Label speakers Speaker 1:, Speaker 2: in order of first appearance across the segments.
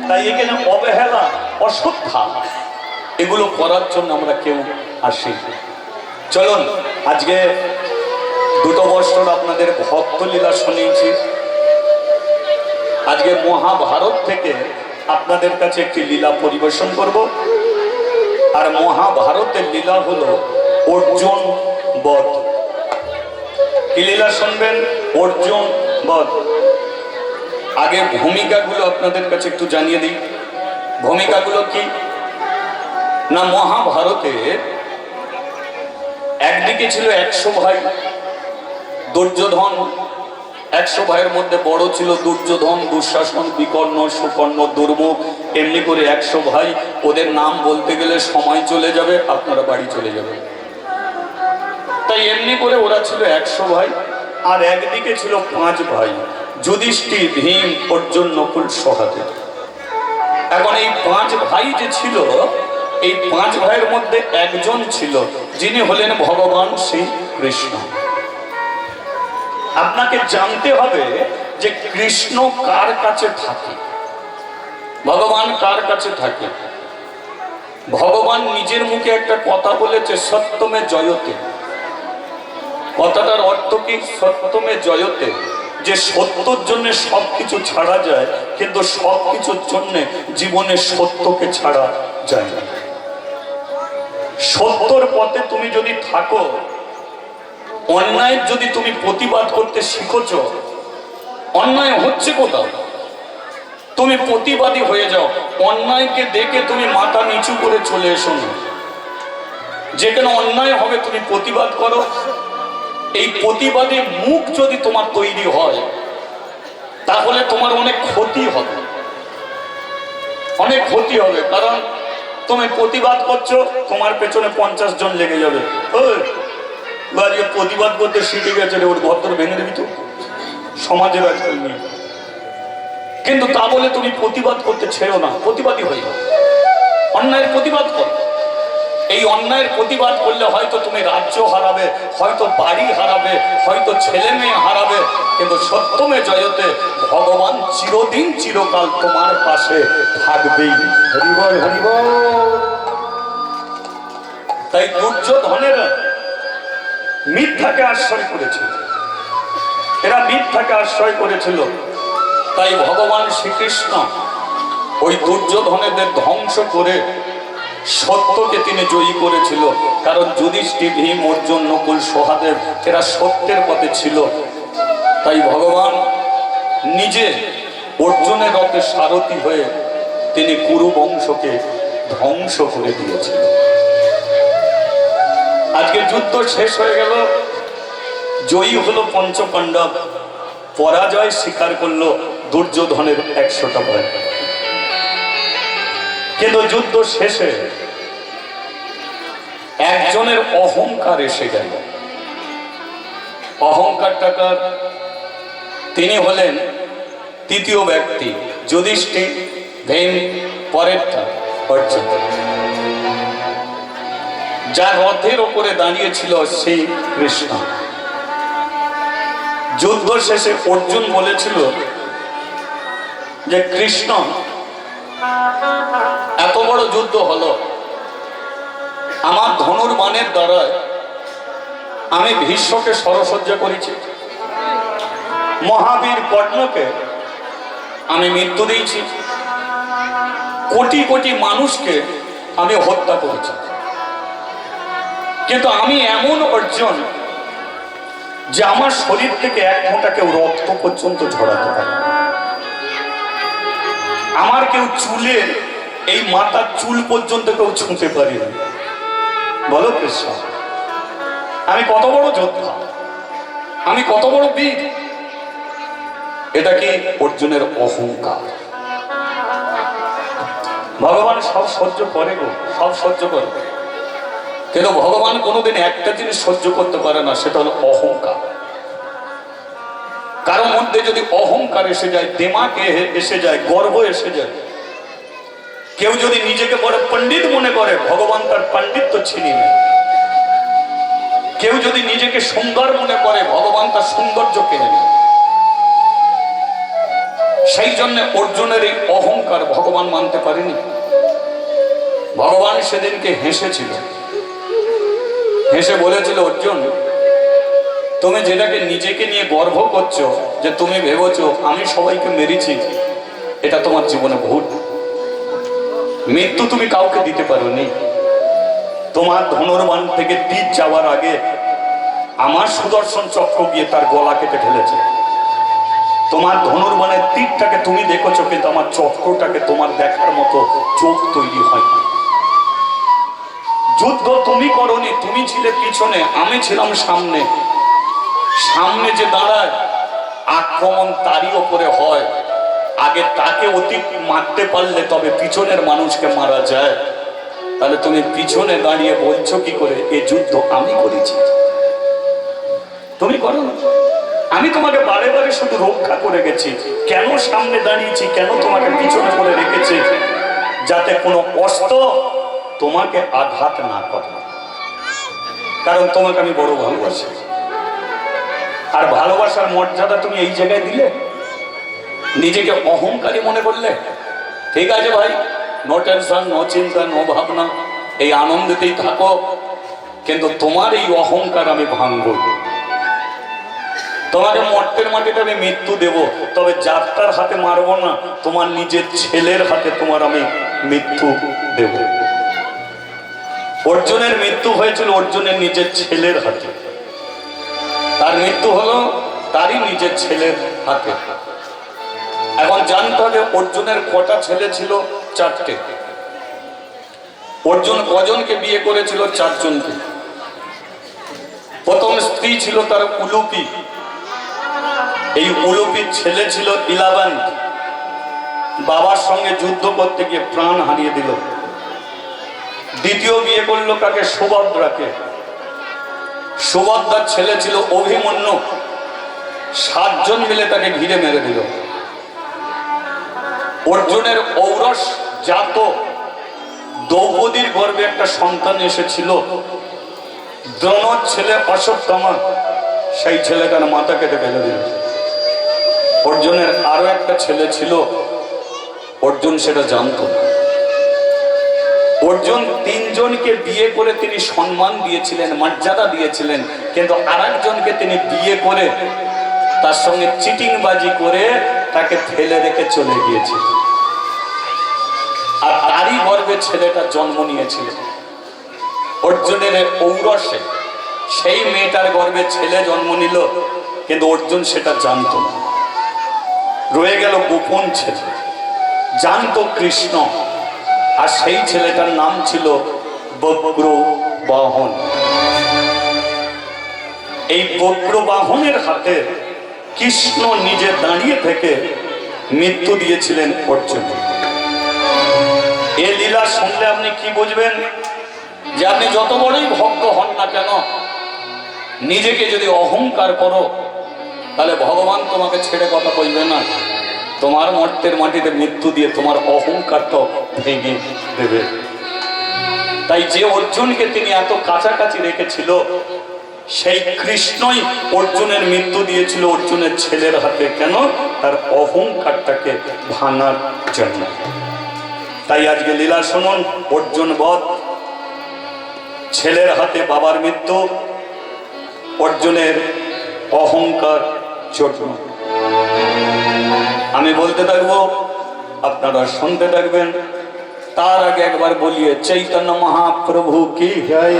Speaker 1: তাই এখানে অবহেলা অশ্রদ্ধা এগুলো করার জন্য আমরা কেউ আসি। চলুন আজকে দুটো বছর আপনাদের ভক্তলীলা শুনিয়েছি। আজকে মহাভারত থেকে আপনাদের কাছে একটি লীলা পরিবেশন করব। আর মহাভারতের লীলা হলো অর্জুন বধ। কি লীলা শুনবেন? অর্জুন বধ। আগে ভূমিকাগুলো আপনাদের কাছে একটু জানিয়ে দিই। ভূমিকাগুলো কি না, মহাভারতে একদিকে ছিল 100 ভাই দুর্যোধন। 100 ভাইয়ের মধ্যে বড় ছিল দুর্যোধন, দুঃশাসন, বিকর্ণ, সুকর্ণ, দুর্মুখ। এমনি করে 100 ভাই। ওদের নাম বলতে গেলে সময় চলে যাবে, আপনারা বাড়ি চলে যাবে। তাই এমনি করে ওরা ছিল 100 ভাই। আর একদিকে ছিল 5 ভাই, যুধিষ্ঠির, ভীম, অর্জুন, নকুল, সহদেব। এখন এই 5 ভাই যে ছিল, এই 5 ভাইয়ের মধ্যে একজন ছিল যিনি হলেন ভগবান শ্রী কৃষ্ণ। আপনাকে জানতে হবে যে কৃষ্ণ কার কাছে থাকে, ভগবান কার কাছে থাকে। ভগবান নিজের মুখে একটা কথা বলেছে, সত্যমে জয়তে। কথাটার অর্থ কি? সত্যমে জয়তে, যে সত্যর জন্য সবকিছু ছাড়া যায়, কিন্তু সবকিছুর জন্য জীবনে সত্যকে ছাড়া যায় না। সত্যর পথে তুমি যদি থাকো, অন্যায়ের যদি তুমি প্রতিবাদ করতে শিখেছ, অন্যায় হচ্ছে কোথাও, তুমি প্রতিবাদী হয়ে যাও। অন্যায়কে দেখে তুমি মাথা নিচু করে চলে এসো না। যেখানে অন্যায় হবে তুমি প্রতিবাদ করো। এই প্রতিবাদে মুখ যদি তোমার তৈরি হয়, তাহলে তোমার অনেক ক্ষতি হবে, অনেক ক্ষতি হবে। কারণ তুমি প্রতিবাদ করছো, তোমার পেছনে 50 জন লেগে যাবে। আজকে প্রতিবাদ করতে শিখে গেছে রে, ওর ভদ্র ভেঙে দিবি তো, সমাজের আজকাল নিয়ে। কিন্তু তা বলে তুমি প্রতিবাদ করতে ছেড়ো না, প্রতিবাদী হয়ে যাও, অন্যায়ের প্রতিবাদ করো। এই অন্যায়ের প্রতিবাদ করলে হয়তো তুমি রাজ্য হারাবে, হয়তো বাড়ি হারাবে, হয়তো ছেলে মেয়ে হারাবে, কিন্তু সত্যমে জয়তে ভগবান চিরদিন চিরকাল তোমার পাশে থাকবেই। হরিবল হরিবল। তাই দুর্যোধনেরা মিথ্যাকে আশ্রয় করেছিল, এরা মিথ্যাকে আশ্রয় করেছিল। তাই ভগবান শ্রীকৃষ্ণ ওই দুর্যোধনেদের ধ্বংস করে সত্যকে তিনি জয়ী করেছিল। কারণ যুধিষ্ঠির, ভীম, অর্জুন, নকুল, সহদেব এরা সত্যের পথে ছিল। তাই ভগবান নিজে অর্জুনের রথে সারথি হয়ে তিনি কুরু বংশকে ধ্বংস করে দিয়েছিল। আজকে যুদ্ধ শেষ হয়ে গেল, জয়ী হলো পঞ্চপাণ্ডব, পরাজয় স্বীকার করলো দুর্যোধনের 100টা ভাই। কিন্তু যুদ্ধ শেষে একজনের অহংকার এসে গেল। অহংকারটা, তিনি হলেন তৃতীয় ব্যক্তি, যুধিষ্ঠির, ভীম, পরেরটা অর্জুন। যার রথের ওপরে দাঁড়িয়েছিল শ্রী কৃষ্ণ। যুদ্ধ শেষে অর্জুন বলেছিল যে কৃষ্ণ, এত বড় যুদ্ধ হলো, আমার ধনুর্বাণের দ্বারা আমি ভীষ্মকে সরসজ্জা করেছি, মহাবীর কর্ণকে আমি মৃত্যু দিয়েছি, কোটি কোটি মানুষকে আমি হত্যা করেছি, কিন্তু আমি এমন অর্জুন যে আমার শরীর থেকে এক ফোঁটা কেউ রক্ত পর্যন্ত ঝরাতে পারে। আমার কেউ চুলের এই মাথার চুল পর্যন্ত কেউ ছুঁতে পারি না। বলো কৃষ্ণ, আমি কত বড় যোদ্ধা, আমি কত বড় বীর। এটা কি অর্জুনের অহংকার। ভগবান সব সহ্য করে গো, সব সহ্য করে, কিন্তু ভগবান কোনোদিন একটা জিনিস সহ্য করতে পারে না, সেটা হলো অহংকার। কারোর মধ্যে যদি অহংকার এসে যায়, দেমাকে এসে যায়, গর্ব এসে যায়, কেউ যদি নিজেকে বড় পণ্ডিত মনে করে, ভগবান তার পাণ্ডিত্য ছিনিয়ে নেয়। কেউ যদি নিজেকে সুন্দর মনে করে, ভগবান তার সৌন্দর্য কেড়ে নেয়। জন্য অর্জুনের এই অহংকার ভগবান মানতে পারেনি। ভগবান সেদিনকে হেসেছিল, হেসে বলেছিল, অর্জুন তুমি যেটাকে নিজেকে নিয়ে গর্ব করছো, যে তুমি ভেবেছো আমি সবাইকে মেরেছি, এটা তোমার জীবনে ভুল। মৃত্যু তুমি কাউকে দিতে পারোনি। তোমার ধনুর্বাণ থেকে তীর যাওয়ার আগে আমার সুদর্শন চক্র গিয়ে তার গলা কেটে ফেলেছে। তোমার ধনুর্বাণের তীরটাকে তুমি দেখেছো, কিন্তু আমার চক্রটাকে তোমার দেখার মতো চোখ তৈরি হয়নি। যুদ্ধ তুমি করনি, তুমি ছিলে পিছনে, আমি ছিলাম সামনে। সামনে যে দাঁড়ায় আক্রমণ তারই ওপরে হয়, আগে তাকে অতি মারতে পারলে তবে পিছনের মানুষকে মারা যায়। তাহলে তুমি পিছনে দাঁড়িয়ে বলছো কি করে এই যুদ্ধ আমি করেছি? তুমি করো না। আমি তোমাকে বারে বারে শুধু রক্ষা করে গেছি। কেন সামনে দাঁড়িয়েছি, কেন তোমাকে পিছনে করে রেখেছি? যাতে কোনো অস্ত্র তোমাকে আঘাত না করে। কারণ তোমাকে আমি বড় ভালোবাসি। আর ভালোবাসার মর্যাদা তুমি এই জায়গায় দিলে, নিজেকে অহংকারী মনে করলে। ঠিক আছে ভাই, নো টেনশন, নো চিন্তা, নো ভাবনা, এই আনন্দেতেই থাকো, কিন্তু তোমার এই অহংকার আমি ভাঙব। তোমাকে মর্তের মাটিতে আমি মৃত্যু দেব, তবে যাত্রার হাতে মারবো না, তোমার নিজের ছেলের হাতে তোমার আমি মৃত্যু দেব। অর্জুনের মৃত্যু হয়েছিল অর্জুনের নিজের ছেলের হাতে, তার মৃত্যু হলো তারই নিজের ছেলের হাতে। এখন জানতে হবে অর্জুনের কটা ছেলে ছিল? 4টে। অর্জুন কজনকে বিয়ে করেছিল? 4 জনকে। প্রথম স্ত্রী ছিল তার উলুপি। এই উলুপির ছেলে ছিল ইলাবান, বাবার সঙ্গে যুদ্ধ করতে গিয়ে প্রাণ হারিয়ে দিল। দ্বিতীয় বিয়ে করলো কাকে? সুভদ্রাকে। সুভদ্রার ছেলে ছিল অভিমন্যু, 7 জন মিলে তাকে ঘিরে মেরে দিল। অর্জুনের ঔরস জাত দ্রৌপদীর গর্ভে একটা সন্তান এসেছিল, দ্রোণর ছেলে অশ্বত্থামা, সেই ছেলেটার মাথা কেটে ফেলে দিল। অর্জুনের আরো একটা ছেলে ছিল, অর্জুন সেটা জানত না। অর্জুন 3 জনকে বিয়ে করে তিনি সম্মান দিয়েছিলেন, মর্যাদা দিয়েছিলেন, কিন্তু আরেকজনকে তিনি বিয়ে করে তার সঙ্গে চিটিংবাজি করে তাকে ফেলে রেখে চলে গিয়েছিল। আর তারই গর্ভে ছেলেটা জন্ম নিয়েছিল। অর্জুনের ঔরসে সেই মেয়েটার গর্ভে ছেলে জন্ম নিল, কিন্তু অর্জুন সেটা জানত না। রয়ে গেল গোপন ছেলে, জানতো কৃষ্ণ, আর সেই ছেলেটার নাম ছিল বক্রবাহন। এই বক্রবাহনের হাতে কৃষ্ণ নিজে দাঁড়িয়ে থেকে মৃত্যু দিয়েছিলেন অর্জুন। এই লীলা শুনলে আপনি কি বুঝবেন? যে আপনি যত বড়ই ভক্ত হন না কেন, নিজেকে যদি অহংকার করো, তাহলে ভগবান তোমাকে ছেড়ে কথা বলবে না, তোমার মর্তের মাটিতে মৃত্যু দিয়ে তোমার অহংকারটা ভেঙে দেবে। তাই যে অর্জুনকে তিনি এত কাছাকাছি রেখেছিল, সেই কৃষ্ণই অর্জুনের মৃত্যু দিয়েছিল অর্জুনের ছেলের হাতে। কেন? তার অহংকারটাকে ভাঙার জন্য। তাই আজকে লীলা শুনুন, অর্জুন বধ, ছেলের হাতে বাবার মৃত্যু, অর্জুনের অহংকার জন্য। আমি বলতে থাকবো, আপনারা শুনতে থাকবেন। তার আগে একবার বলিয়ে চৈতন্য মহাপ্রভু কি জয়,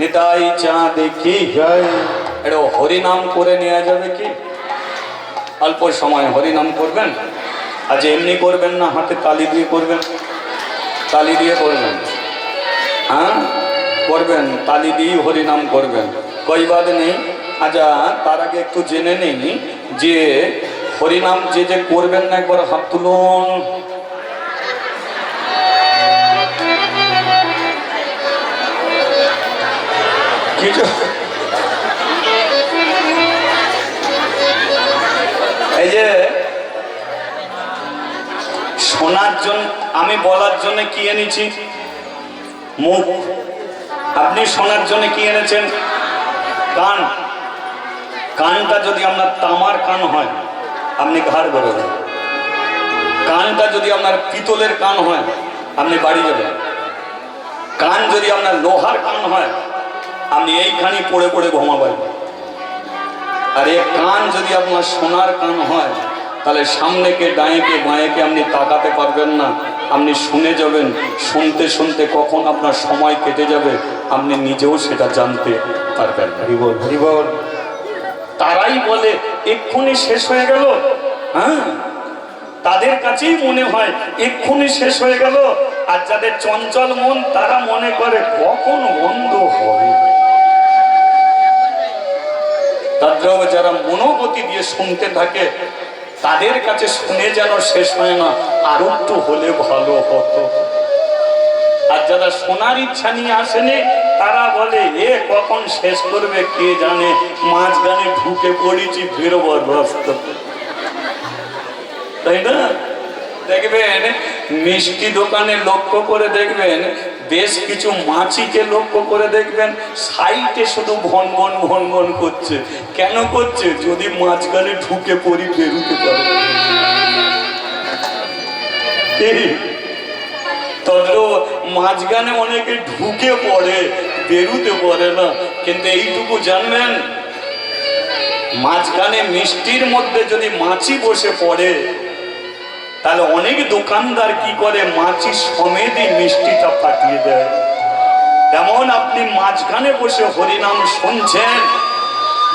Speaker 1: নিতাই চাঁদ কি জয়। এটা হরিনাম করে নেওয়া যাবে কি? অল্প সময় হরিনাম করবেন। আজ এমনি করবেন না, হাতে তালি দিয়ে করবেন, তালি দিয়ে করবেন। হ্যাঁ করবেন, তালি দিয়ে হরিনাম করবেন, কই বাদ নেই। আচ্ছা, তার আগে একটু জেনে নেই যে হরিনাম যে যে করবেন না, একবার হাত তুলুন। এই যে শোনার জন্য, আমি বলার জন্য কি এনেছি? মুখ। আপনি শোনার জন্য কি এনেছেন? কান। কানটা যদি আপনার তামার কান হয়, আপনি ঘাড় বেরোবেন। কানটা যদি আপনার পিতলের কান হয় আপনি বাড়ি যাবেন, কান যদি আপনার লোহার কান হয় আপনি এইখানি পড়ে পড়ে ঘুমাবেন। আর এই কান যদি আপনার সোনার কান হয় তাহলে সামনেকে ডায়েকে বাঁয়েকে আপনি তাকাতে পারবেন না, আপনি শুনে যাবেন, শুনতে শুনতে কখন আপনার সময় কেটে যাবে আপনি নিজেও সেটা জানতে পারবেন। হরিবল হরিবল। তারাই বলে এক্ষুনি শেষ হয়ে গেল, হ্যাঁ তাদের কাছেই মনে হয় এক্ষুনি শেষ হয়ে গেল। আর যাদের চঞ্চল মন তারা মনে করে কখন বন্ধ হবে। তারপরেও যারা মনোগতি দিয়ে শুনতে থাকে তাদের কাছে শুনে যেন শেষ হয় না, আরো একটু হলে ভালো হতো। আর যারা শোনার ইচ্ছা নিয়ে আসেনি তারা বলে এ কখন শেষ করবে কে জানে, মাঝখানে ঢুকে পড়েছি বেরোবার রাস্তা। তাই না? দেখবেন মিষ্টি দোকানে লক্ষ্য করে দেখবেন বেশ কিছু মাছিকে লক্ষ্য করে দেখবেন সাইটে শুধু ভন ভন ভন ভন করছে। কেন করছে? যদি মাঝখানে ঢুকে পড়ি বেরোতে পারে। তদ্র মাঝখানে অনেকে ঢুকে পড়ে বেরোতে পারে না, কিন্তু এইটুকু জানবেন মাঝখানে মিষ্টির মধ্যে যদি মাছি বসে পড়ে তাহলে অনেক দোকানদার কি করে মাছি সমেতই মিষ্টিটা পাঠিয়ে দেয়। তেমন আপনি মাঝখানে বসে হরিনাম শুনছেন,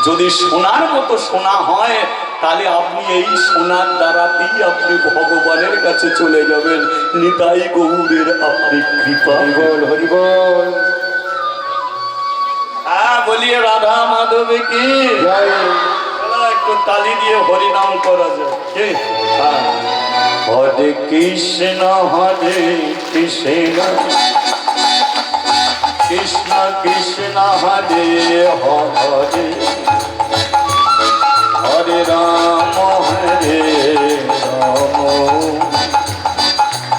Speaker 1: যদি শোনার মতো শোনা হয় তাহলে আপনি এই শোনার দ্বারাতেই আপনি ভগবানের কাছে চলে যাবেন। নিতাই গৌরের আপনি কৃপা। হরিবল হরিবল। বলিয়ে রাধা মাধবে কি একটু তালি দিয়ে হরিনাম করা যায়। হরে কৃষ্ণ কৃষ্ণ কৃষ্ণ হরে হরে, হরে রাম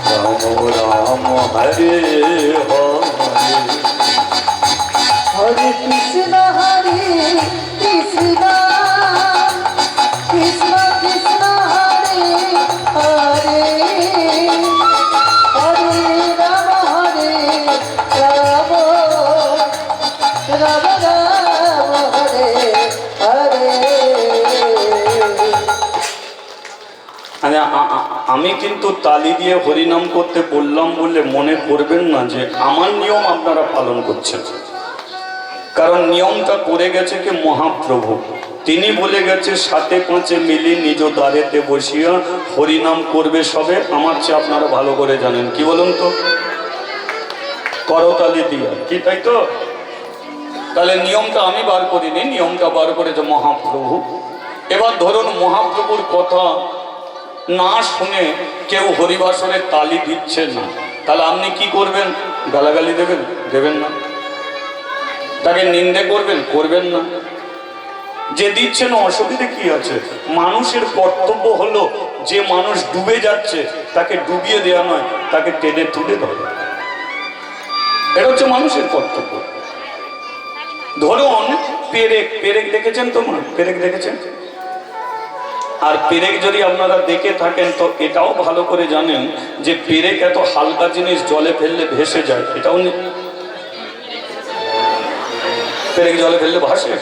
Speaker 1: রাম রাম হরে হরে,
Speaker 2: হরে কৃষ্ণ কৃষ্ণ কৃষ্ণ কৃষ্ণ হরে হরে, হরে রাম রাম রাম রাম হরে হরে।
Speaker 1: আমি কিন্তু তালি দিয়ে হরিনাম করতে বললাম বলে মনে করবেন না যে আমার নিয়ম আপনারা পালন করছেন, কারণ নিয়মটা করে গেছে কি মহাপ্রভু। তিনি বলে গেছে সাথে পাঁচে মিলি নিজ দ্বারেতে বসিয়া হরিনাম করবে সবে। আমার চেয়ে আপনারা ভালো করে জানেন, কি বলুন তো? করতালি দিয়া, কি তাই তো? তাহলে নিয়মটা আমি বার করিনি, নিয়মটা বার করেছে মহাপ্রভু। এবার ধরুন মহাপ্রভুর কথা না শুনে কেউ হরিবাসরের তালি দিচ্ছে না, তাহলে আপনি কি করবেন? গালাগালি দেবেন? দেবেন না। তাকে নিন্দে করবেন? করবেন না। যে দিচ্ছে না অসুবিধে কি আছে? মানুষের কর্তব্য হলো যে মানুষ ডুবে যাচ্ছে তাকে ডুবিয়ে দেওয়া নয়, তাকে টেনে তুলে ধরে। এটা হচ্ছে মানুষের কর্তব্য। ধরুন পেরেক, পেরেক দেখেছেন তোমরা? পেরেক দেখেছেন? আর পেরেক যদি আপনারা দেখে থাকেন তো এটাও ভালো করে জানেন যে পেরেক এত হালকা জিনিস জলে ফেললে ভেসে যায়। এটাও পেরেক জলে ফেললে ভাসে।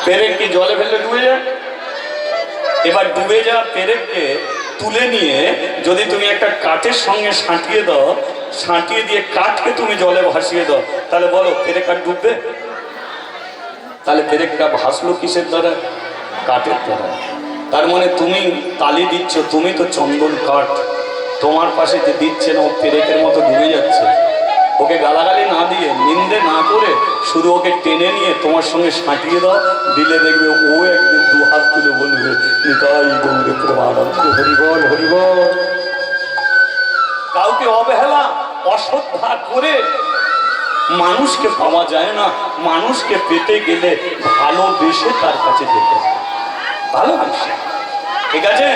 Speaker 1: পেরেক কি জলে ফেললে ডুবে যায়? এবার ডুবে যাওয়া পেরেককে তুলে নিয়ে যদি তুমি একটা কাঠের সঙ্গে সাঁটিয়ে দাও, সাঁটিয়ে দিয়ে কাঠকে তুমি জলে ভাসিয়ে দাও, তাহলে বলো পেরেক আর ডুববে? তাহলে পেরেকটা ভাসলো কিসের দ্বারা? কাঠের দ্বারা। তার মানে তুমি তালি দিচ্ছ, তুমি তো চন্দন কাঠ, তোমার পাশে যে দিচ্ছে না ও পেরেকের মতো ডুবে যাচ্ছে। ওকে গালাগালি না দিয়ে নিন্দে না করে শুধু ওকে টেনে নিয়ে তোমার সঙ্গে সাঁটিয়ে দাও, দিলে দেখবে ও একদিন দু হাত তুলে বলবে নিতাই গৌরে প্রেমানন্দ হরিবল হরিবল। কাউকে অবহেলা অশ্রদ্ধা করে মানুষকে পাওয়া যায় না। মানুষকে পেতে গেলে ভালোবেসে তার কাছে যেতে হয়, ভালোবেসে। ঠিক আছে?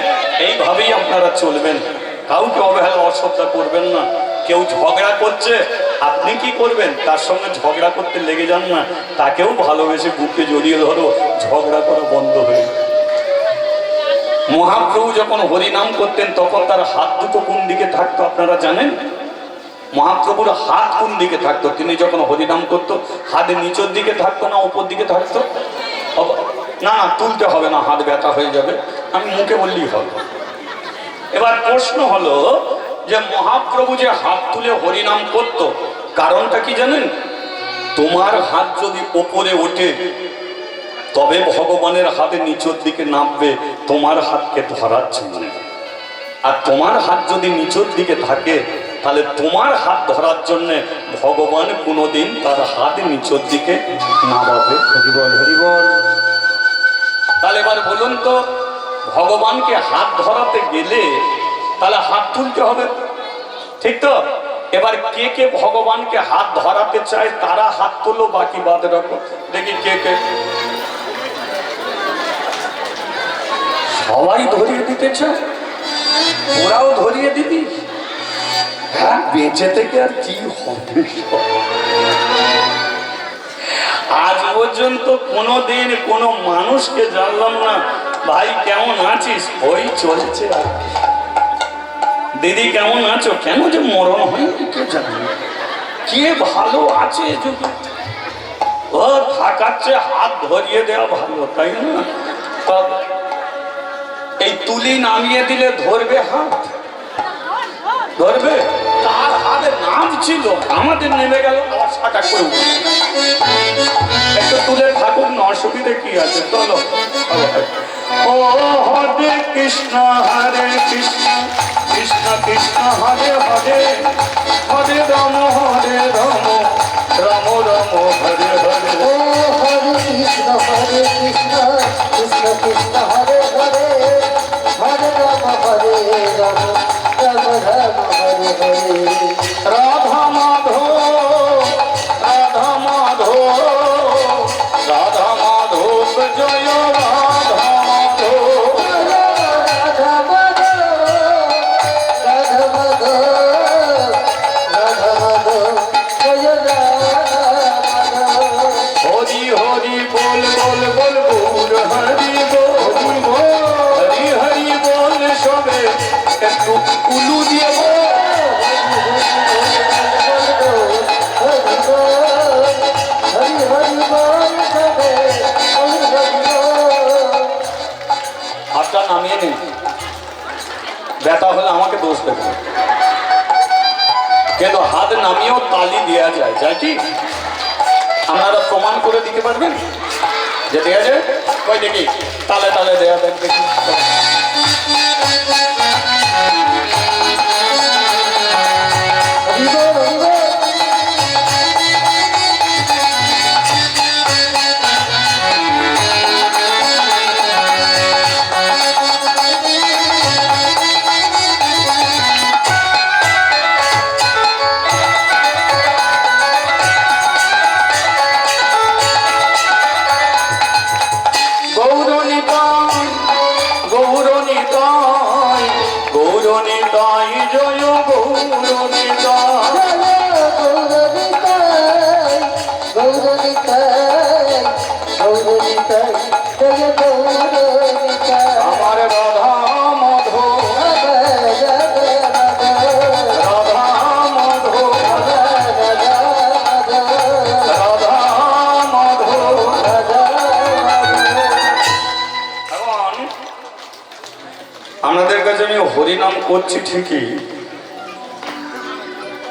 Speaker 1: এইভাবেই আপনারা চলবেন, কাউকে অবহেলা অশ্রদ্ধা করবেন না। কেউ ঝগড়া করছে, আপনি কি করবেন? তার সঙ্গে ঝগড়া করতে লেগে যান না, তাকেও ভালোবেসে বুকে জড়িয়ে ধরো, ঝগড়া করা বন্ধ হয়ে যাবে। মহাপ্রভু যখন হরিনাম করতেন তখন তার হাত দুটো কোন দিকে থাকতো আপনারা জানেন? মহাপ্রভুর হাত কোন দিকে থাকতো? তিনি যখন হরিনাম করতো হাত নিচের দিকে থাকতো না উপর দিকে থাকতো? না না, তুলতে হবে না, হাত ব্যথা হয়ে যাবে, আমি মুখে বললেই হবে। এবার প্রশ্ন হলো যে মহাপ্রভু যে হাত তুলে হরিনাম করত, কারণটা কি জানেন? তোমার হাত যদি ওপরে ওঠে তবে ভগবানের হাতে নিচের দিকে নামবে, তোমার হাতকে ধরার জন্য। আর তোমার হাত যদি নিচের দিকে থাকে তাহলে তোমার হাত ধরার জন্য ভগবান কোনোদিন তার হাত নিচের দিকে নামাবে। হরিবল হরিবল। তাহলে এবার বলুন তো, ভগবানকে হাত ধরাতে গেলে তাহলে হাত তুলতে হবে, ঠিক তো? এবার কে কে ভগবানকে হাত ধরাতে চায় তারা হাত তোলো, বাকি বাদ রাখো। দেখি কে কে। সবাই ধরিয়ে দিতে চায়, ওরাও ধরিয়ে দিবি? হ্যাঁ, বেঁচে থেকে আর কি হবে? আজ পর্যন্ত কোনোদিন কোনো মানুষকে জানলাম না ভাই কেমন আছিস, ওই চলছে আর কি। দিদি কেমন আছো, কেন যে মরণ হয়নি কে জানে, কে ভালো আছে যদি ও থাকাচ্ছে হাত ধরিয়ে দেওয়া ভালো, তাই না? এই তুলি নামিয়ে দিলে ধরবে হাত, ধরবে? তার হাতে নাম ছিল, আমাদের নেমে গেল, আবার সাটা করে একটু তুলে থাকুক না, অসুবিধে কি আছে? চলো। ও হরে কৃষ্ণ হরে কৃষ্ণ কৃষ্ণ কৃষ্ণ হরে হরে, হরে রাম রাম রাম হরে হরে।
Speaker 2: ও হরে কৃষ্ণ কৃষ্ণ কৃষ্ণ হরে হরে, হরে রাম রাম রাম রাম হরে হরে।
Speaker 1: রাধা মাধো রাধা মাধো রাধা মাধব জয় রাধা মাধো।
Speaker 2: রাধা মাধব রাধা মাধব রাধা মাধব জয় রাধা মাধব।
Speaker 1: হরি হরি বল বল বল বল হরি বল হরি হরি বল, সবে একটু উলু দিয়ে বল। হাতটা নামিয়ে নিন, ব্যথা হলে আমাকে দোষ দেবে, কিন্তু হাত নামিয়েও তালি দেওয়া যায়, যায় কি? আপনারা প্রমাণ করে দিতে পারবেন যে দেওয়া যায়? কই দেখি, তালে তালে দেওয়া দেখ দেখি। আমার রাধা মাধো রাধা মাধো রাধা মাধো। এখন আপনাদের কাছে আমি হরিনাম করছি ঠিকই,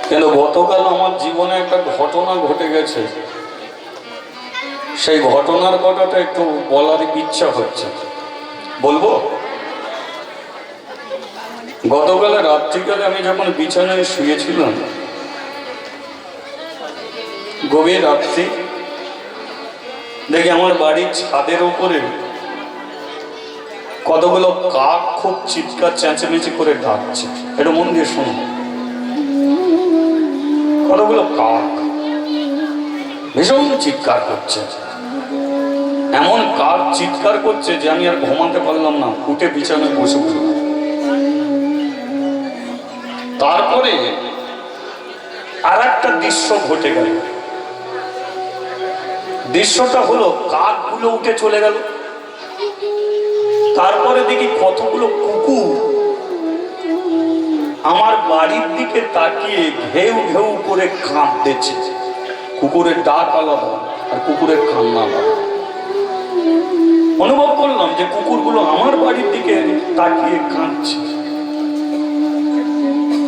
Speaker 1: কিন্তু গতকাল আমার জীবনে একটা ঘটনা ঘটে গেছে, সেই ঘটনার কথাটা একটু বলার ইচ্ছা হচ্ছে, বলবো? গতকালে রাত্রিকালে আমি যখন বিছানায় শুয়েছিলাম, গভীর রাত্রি, দেখি আমার বাড়ির ছাদের উপরে কতগুলো কাক খুব চিৎকার চেঁচামেচি করে ডাকছে। এটা মন দিয়ে শোনো, কতগুলো কাক ভীষণ চিৎকার করছে, এমন কাক চিৎকার করছে যে আমি আর ঘুমাতে পারলাম না, উঠে বিছানায় বসে পড়লাম। তারপরে আর একটা দৃশ্য ঘটে গেল। দৃশ্যটা হলো কাকগুলো উঠে চলে গেল। তারপরে দেখি কতগুলো কুকুর আমার বাড়ির দিকে তাকিয়ে ঘেউ ঘেউ করে কাঁদতেছে। কুকুরের ডাক আলাদা আর কুকুরের কান্না আলাদা। অনুভব করলাম যে কুকুরগুলো আমার বাড়ির দিকে তাকিয়ে কাঁদছে,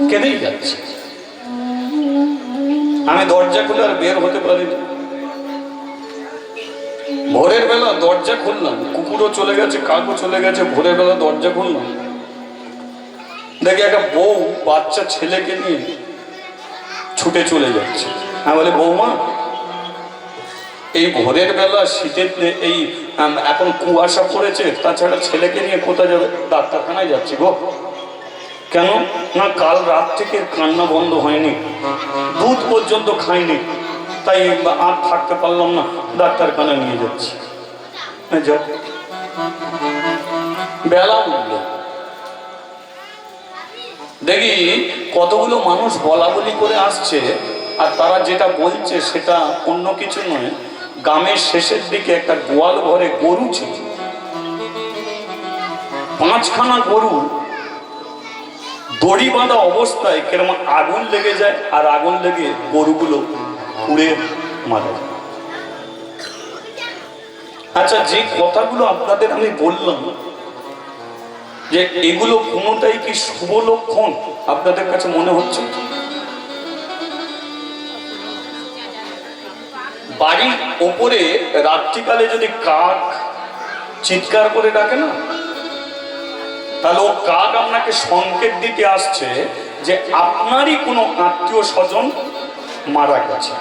Speaker 1: কেঁদেই যাচ্ছে। আমি দরজা খুলে আর বের হতে পারি। ভোরের বেলা দরজা খুললাম, কুকুরও চলে গেছে, কাকও চলে গেছে। ভোরের বেলা দরজা খুললাম, দেখি একটা বউ বাচ্চা ছেলেকে নিয়ে ছুটে চলে যাচ্ছে। আমি বলি, বৌমা, এই ভোরের বেলা শীতের এই এখন কুয়াশা পড়েছে, তাছাড়া ছেলেকে নিয়ে কোথায় যাবে? ডাক্তারখানায় যাচ্ছি গো। কেন? না, কাল রাত থেকে কান্না বন্ধ হয়নি, দুধ পর্যন্ত খাইনি, তাই আর থাকতে পারলাম না, ডাক্তারখানায় নিয়ে যাচ্ছি। যাও। বেলা উঠল, দেখি কতগুলো মানুষ বলা বলি করে আসছে, আর তারা যেটা বলছে সেটা অন্য কিছু নয়। গ্রামের শেষের দিকে একটা গোয়াল ঘরে গরু ছিল, 5খানা গরু দড়ি বাঁধা অবস্থায় কেরম আগুন লেগে যায়, আর আগুন লেগে গরুগুলো পুড়ে মারা যায়। আচ্ছা, যে কথাগুলো আপনাদের আমি বললাম, যে এগুলো কোনোটাই কি শুভ লক্ষণ আপনাদের কাছে মনে হচ্ছে? বাড়ির ওপরে রাত্রিকালে যদি কাক চিৎকার করে ডাকে না, তাহলে ও কাক আপনাকে সংকেত দিতে আসছে যে আপনারই কোনো আত্মীয় স্বজন মারা গেছে।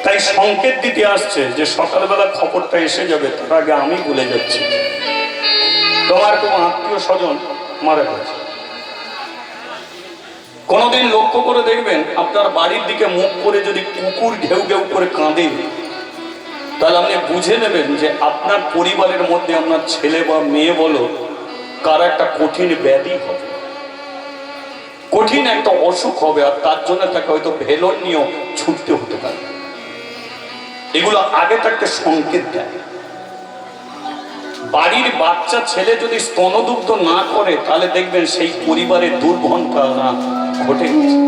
Speaker 1: তাই সংকেত দিতে আসছে যে সকালবেলা খবরটা এসে যাবে, তার আগে আমি বলে যাচ্ছি তোমার কোনো আত্মীয় স্বজন মারা গেছে। কোনোদিন লক্ষ্য করে দেখবেন, আপনার বাড়ির দিকে মুখ করে যদি কুকুর ঘেউ ঘেউ করে কাঁদে, তাহলে আপনি বুঝে নেবেন যে আপনার পরিবারের মধ্যে আপনার ছেলে বা মেয়ে বলো, কার একটা কঠিন ব্যাধি হবে, কঠিন একটা অসুখ হবে, আর তার জন্য তাকে হয়তো ভেলোর নিয়েও ছুটতে হতে পারে। এগুলো আগে থাকতে সংকেত দেয়। বাড়ির বাচ্চা ছেলে যদি স্তনদুগ্ধ না করে, তাহলে দেখবেন সেই পরিবারের দুর্ঘটনা ঘটে গেছে।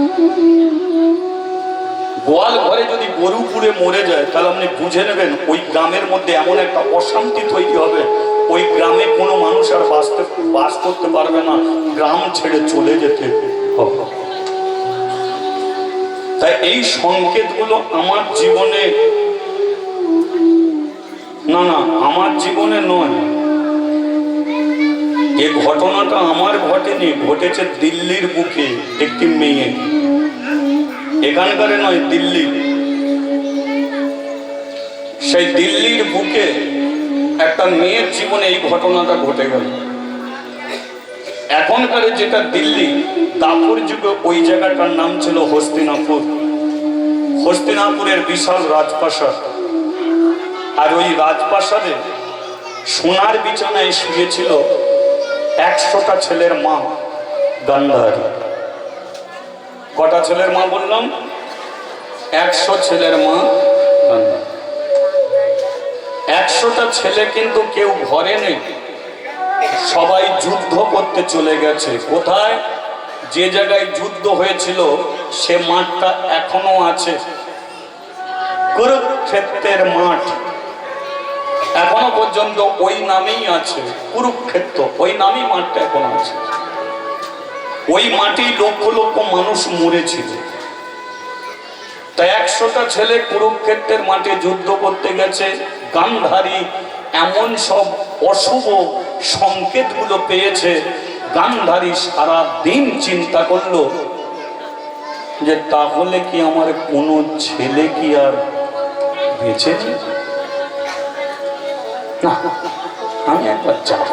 Speaker 1: গোয়াল ঘরে যদি গরু পুড়ে মরে যায়, তাহলে আপনি বুঝে নেবেন ওই গ্রামের মধ্যে এমন একটা অশান্তি তৈরি হবে, ওই গ্রামে কোনো মানুষ আর বাস করতে পারবে না, গ্রাম ছেড়ে চলে যেতে হবে। তাই এই সংকেতগুলো আমার জীবনে, না না, আমার জীবনে নয়, এ ঘটনাটা আমার ঘটেনি, ঘটেছে দিল্লির বুকে একটি মেয়ে, এখানকারে নয়, দিল্লি। সেই দিল্লির বুকে একটা মেয়ের জীবনে এই ঘটনাটা ঘটে গেল। এখনকার যেটা দিল্লি, দাপুর যুগে ওই জায়গাটার নাম ছিল হস্তিনাপুর। হস্তিনাপুরের বিশাল রাজপ্রাসাদ, আর ওই রাজপ্রাসাদে সোনার বিছানায় শুয়েছিল 100টা ছেলের মা গান্ধারী। কটা ছেলের মা বললাম? 100 ছেলের মা গান্ধারী। 100টা ছেলে কিন্তু কেউ ঘরে নেই, সবাই যুদ্ধ করতে চলে গেছে। কোথায়? যে জায়গায় যুদ্ধ হয়েছিল সে মাঠটা এখনো আছে, কুরুক্ষেত্রের মাঠ এখনো পর্যন্ত ওই নামেই আছে, কুরুক্ষেত্র, ওই নামেই মাঠটা এখন আছে। ওই মাঠেই লক্ষ লক্ষ মানুষ মরেছিল। তাই 100টা ছেলে কুরুক্ষেত্রের মাঠে যুদ্ধ করতে গেছে। গান্ধারী এমন সব অশুভ সংকেতগুলো পেয়েছে, গান্ধারী সারা দিন চিন্তা করলো যে তাহলে কি আমার কোনো ছেলে কি আর বেঁচেছে? না, আমি একবার যাব।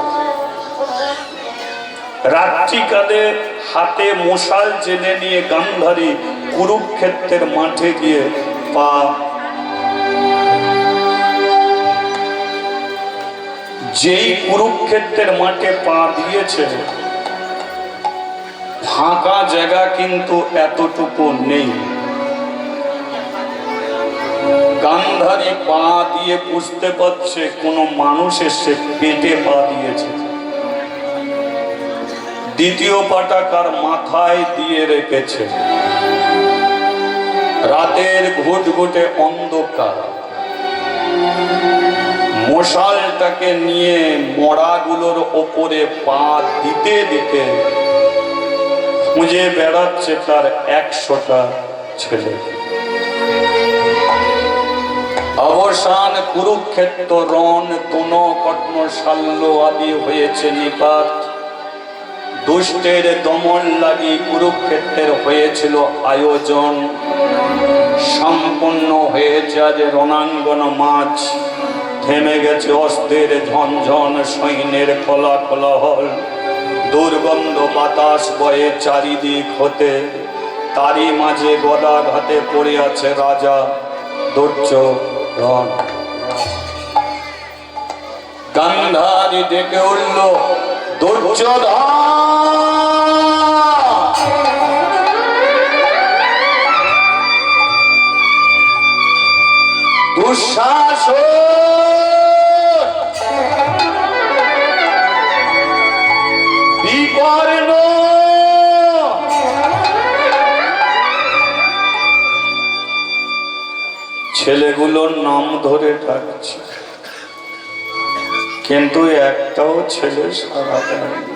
Speaker 1: রাত্রিকালে হাতে মশাল জেনে নিয়ে গান্ধারী কুরুক্ষেত্রের মাঠে গিয়ে যেই কুরুক্ষেত্রের মাঠে পা দিয়েছে, ফাঁকা জায়গা কিন্তু এতটুকু নেই। গান্ধারী পা দিয়ে বুঝতে পারছে কোনো মানুষ এসে পেটে পা দিয়েছে। দ্বিতীয় পাটা কার মাথায় দিয়ে রেখেছে। রাতের ঘুটঘুটে অন্ধকার, মশালটাকে নিয়ে মড়াগুলোর ওপরে পা দিতে দিতে খুঁজে বেড়াচ্ছে তার 100টা ছেলে। অবসান কুরুক্ষেত্র রণ তন কর্ণ শাল্য আদি হয়েছে নিপাত। দুষ্টের দমন লাগি কুরুক্ষেত্রের হয়েছিল আয়োজন। সম্পূর্ণ হয়েছে আজ রণাঙ্গন মাঝ। থেমে গেছে অস্ত্রের ঝনঝন, সৈন্যের কোলাহল। দুর্গন্ধ বাতাস বয়ে চারিদিক হতে। তারই মাঝে গদাঘাতে পড়ে আছে রাজা দুর্যোধন। গান্ধারী ডেকে উঠল, দুর্যোধন! দুঃশাসন! বিকর্ণ! ছেলেগুলোর নাম ধরে ডাকছে, কিন্তু একটাও ছেলে সাড়া দেয়নি।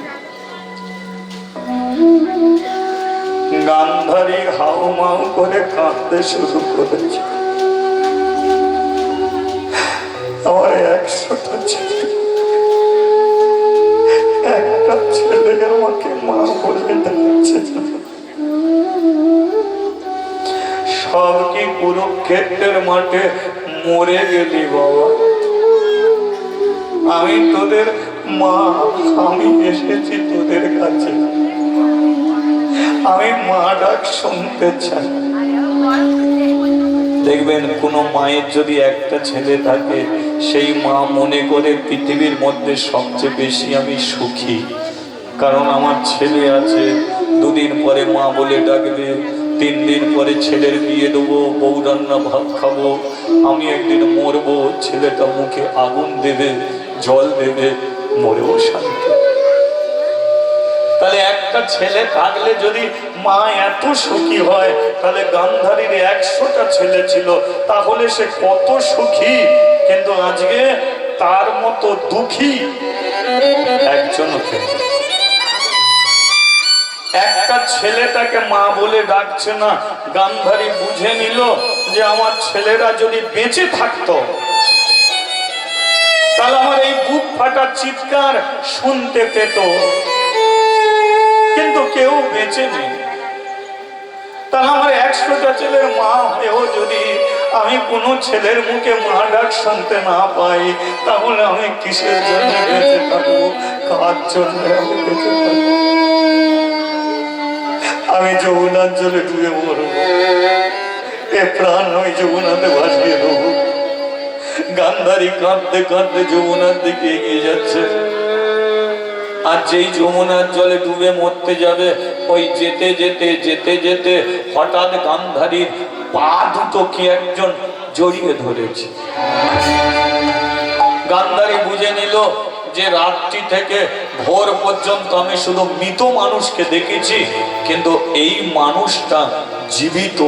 Speaker 1: গান্ধারী হাউমাউ করে কাঁদতে শুরু করেছে। আমার 100টা ছেলে, একটা ছেলে আমাকে মা বলে ডাকছে। সব কি কুরুক্ষেত্রের মাঠে মরে গেলি বাবা? আমি তোদের মা, আমি এসেছি তোদের কাছে, আমি মা ডাক শুনতে চাই। দেখবেন কোন মায়ের যদি একটা ছেলে থাকে, সেই মা মনে করে পৃথিবীর মধ্যে সবচেয়ে বেশি আমি সুখী, কারণ আমার ছেলে আছে। 2 দিন পরে মা বলে ডাকবে, 3 দিন পরে ছেলের বিয়ে দেবো, বউ রান্না ভাত খাবো। আমি একদিন মরবো, ছেলেটা মুখে আগুন দেবে, জল দেবে, মরেও শান্তি। তাহলে একটা ছেলে থাকলে যদি মা এত সুখী হয়, তাহলে গান্ধারীর 100টা ছেলে ছিল, তাহলে সে কত সুখী। কিন্তু আজকে তার মতো দুঃখী একজন। একটা ছেলেটাকে মা বলে ডাকছে না। গান্ধারী বুঝে নিল যে আমার ছেলেরা যদি বেঁচে থাকতো, তাহলে আমার এই বুক ফাটা চিৎকার শুনতে পেত, কিন্তু কেউ বেঁচে নেই। তাহলে আমার 100টা ছেলের মা হয়েও যদি আমি কোনো ছেলের মুখে মা ডাক শুনতে না পাই, তাহলে আমি কিসের জন্য বেঁচে থাকবো? কার জন্য আমি বেঁচে থাকবো? আমি যমুনার জলে ডুবে মরবো, এ প্রাণ আমি যমুনাতে ভাসিয়ে দেবো। গান্ধারী কাঁদতে কাঁদতে যমুনার দিকে এগিয়ে যাচ্ছে। আর যেই যমুনার জলে ডুবে মরতে যাবে, ওই যেতে যেতে যেতে যেতে হঠাৎ গান্ধারীর পা দুটো কি একজন জড়িয়ে ধরেছে। গান্ধারী বুঝে নিল যে রাত্রি থেকে ভোর পর্যন্ত আমি শুধু মৃত মানুষকে দেখেছি, কিন্তু এই মানুষটা জীবিত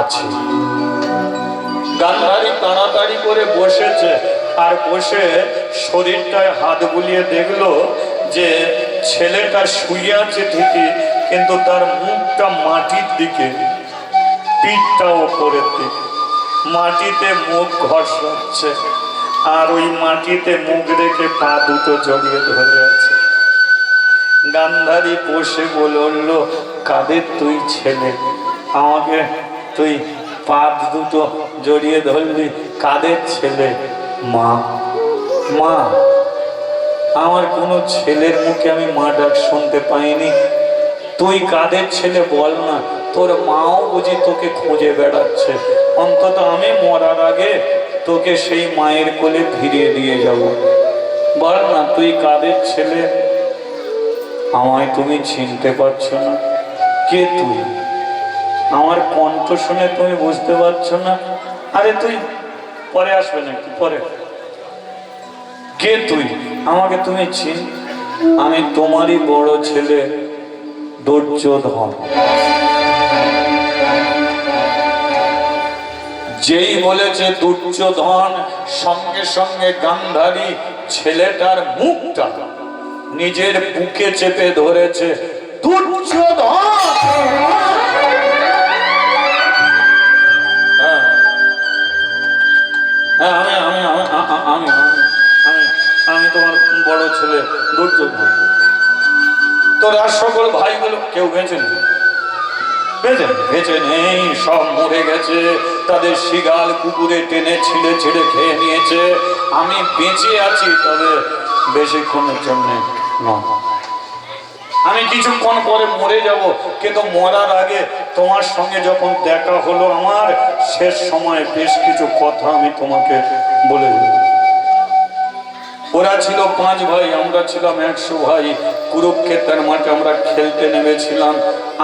Speaker 1: আছে। গান্ধারী তাড়াতাড়ি করে বসেছে, আর বসে শরীরটায় হাত বুলিয়ে দেখলো যে ছেলেটা শুয়ে আছে ঠিকই, কিন্তু তার মুখটা মাটির দিকে, পিঠটা ওপরের দিকে। মাটিতে মুখ ঘষাচ্ছে, আর ওই মাটিতে মুখ রেখে পা দুটো জড়িয়ে ধরে আছে। গান্ধারী বসে বলল, কাদের তুই ছেলে? আমাকে তুই পা দুটো জড়িয়ে ধরলি, কাদের ছেলে? মা। মা? আমার কোনো ছেলের মুখে আমি মা ডাক শুনতে পাইনি। তুই কাদের ছেলে বল না? তোর মাও বুঝি তোকে খুঁজে বেড়াচ্ছে। অন্তত আমি মরার আগে তোকে সেই মায়ের কোলে ফিরিয়ে দিয়ে যাব। বল না তুই কাদের ছেলে? আমায় তুমি চিনতে পারছো না? কে তুই? আমার কণ্ঠ শুনে তুমি বুঝতে পারছো না? আরে তুই পরে আসবে নাকি? পরে কে তুই? আমাকে তুমি চিন? আমি তোমারই বড় ছেলে দুর্যোধন। যেই বলেছে দুর্যোধন, সঙ্গে সঙ্গে গান্ধারী ছেলেটার মুখটা নিজের বুকে চেপে ধরেছে। দুর্যোধন! হ্যাঁ, হ্যাঁ, আমি তোমার বড় ছেলে দুর্যোধন। তোর আর সকল ভাইগুলো কেউ বেঁচে নেই, বেঁচে নেই, সব মরে গেছে। তাদের শিগাল কুকুরে টেনে ছিঁড়ে ছিঁড়ে খেয়ে নিয়েছে। আমি বেঁচে আছি, তবে বেশিক্ষণের জন্য নয়। আমি কিছুক্ষণ পরে মরে যাব, কিন্তু মরার আগে তোমার সঙ্গে যখন দেখা হলো আমার, শেষ সময় বেশ কিছু কথা আমি তোমাকে বলে দেব। ওরা ছিল 5 ভাই, আমরা ছিলাম 100 ভাই। কুরুক্ষেত্রের মাঠে আমরা খেলতে নেমেছিলাম।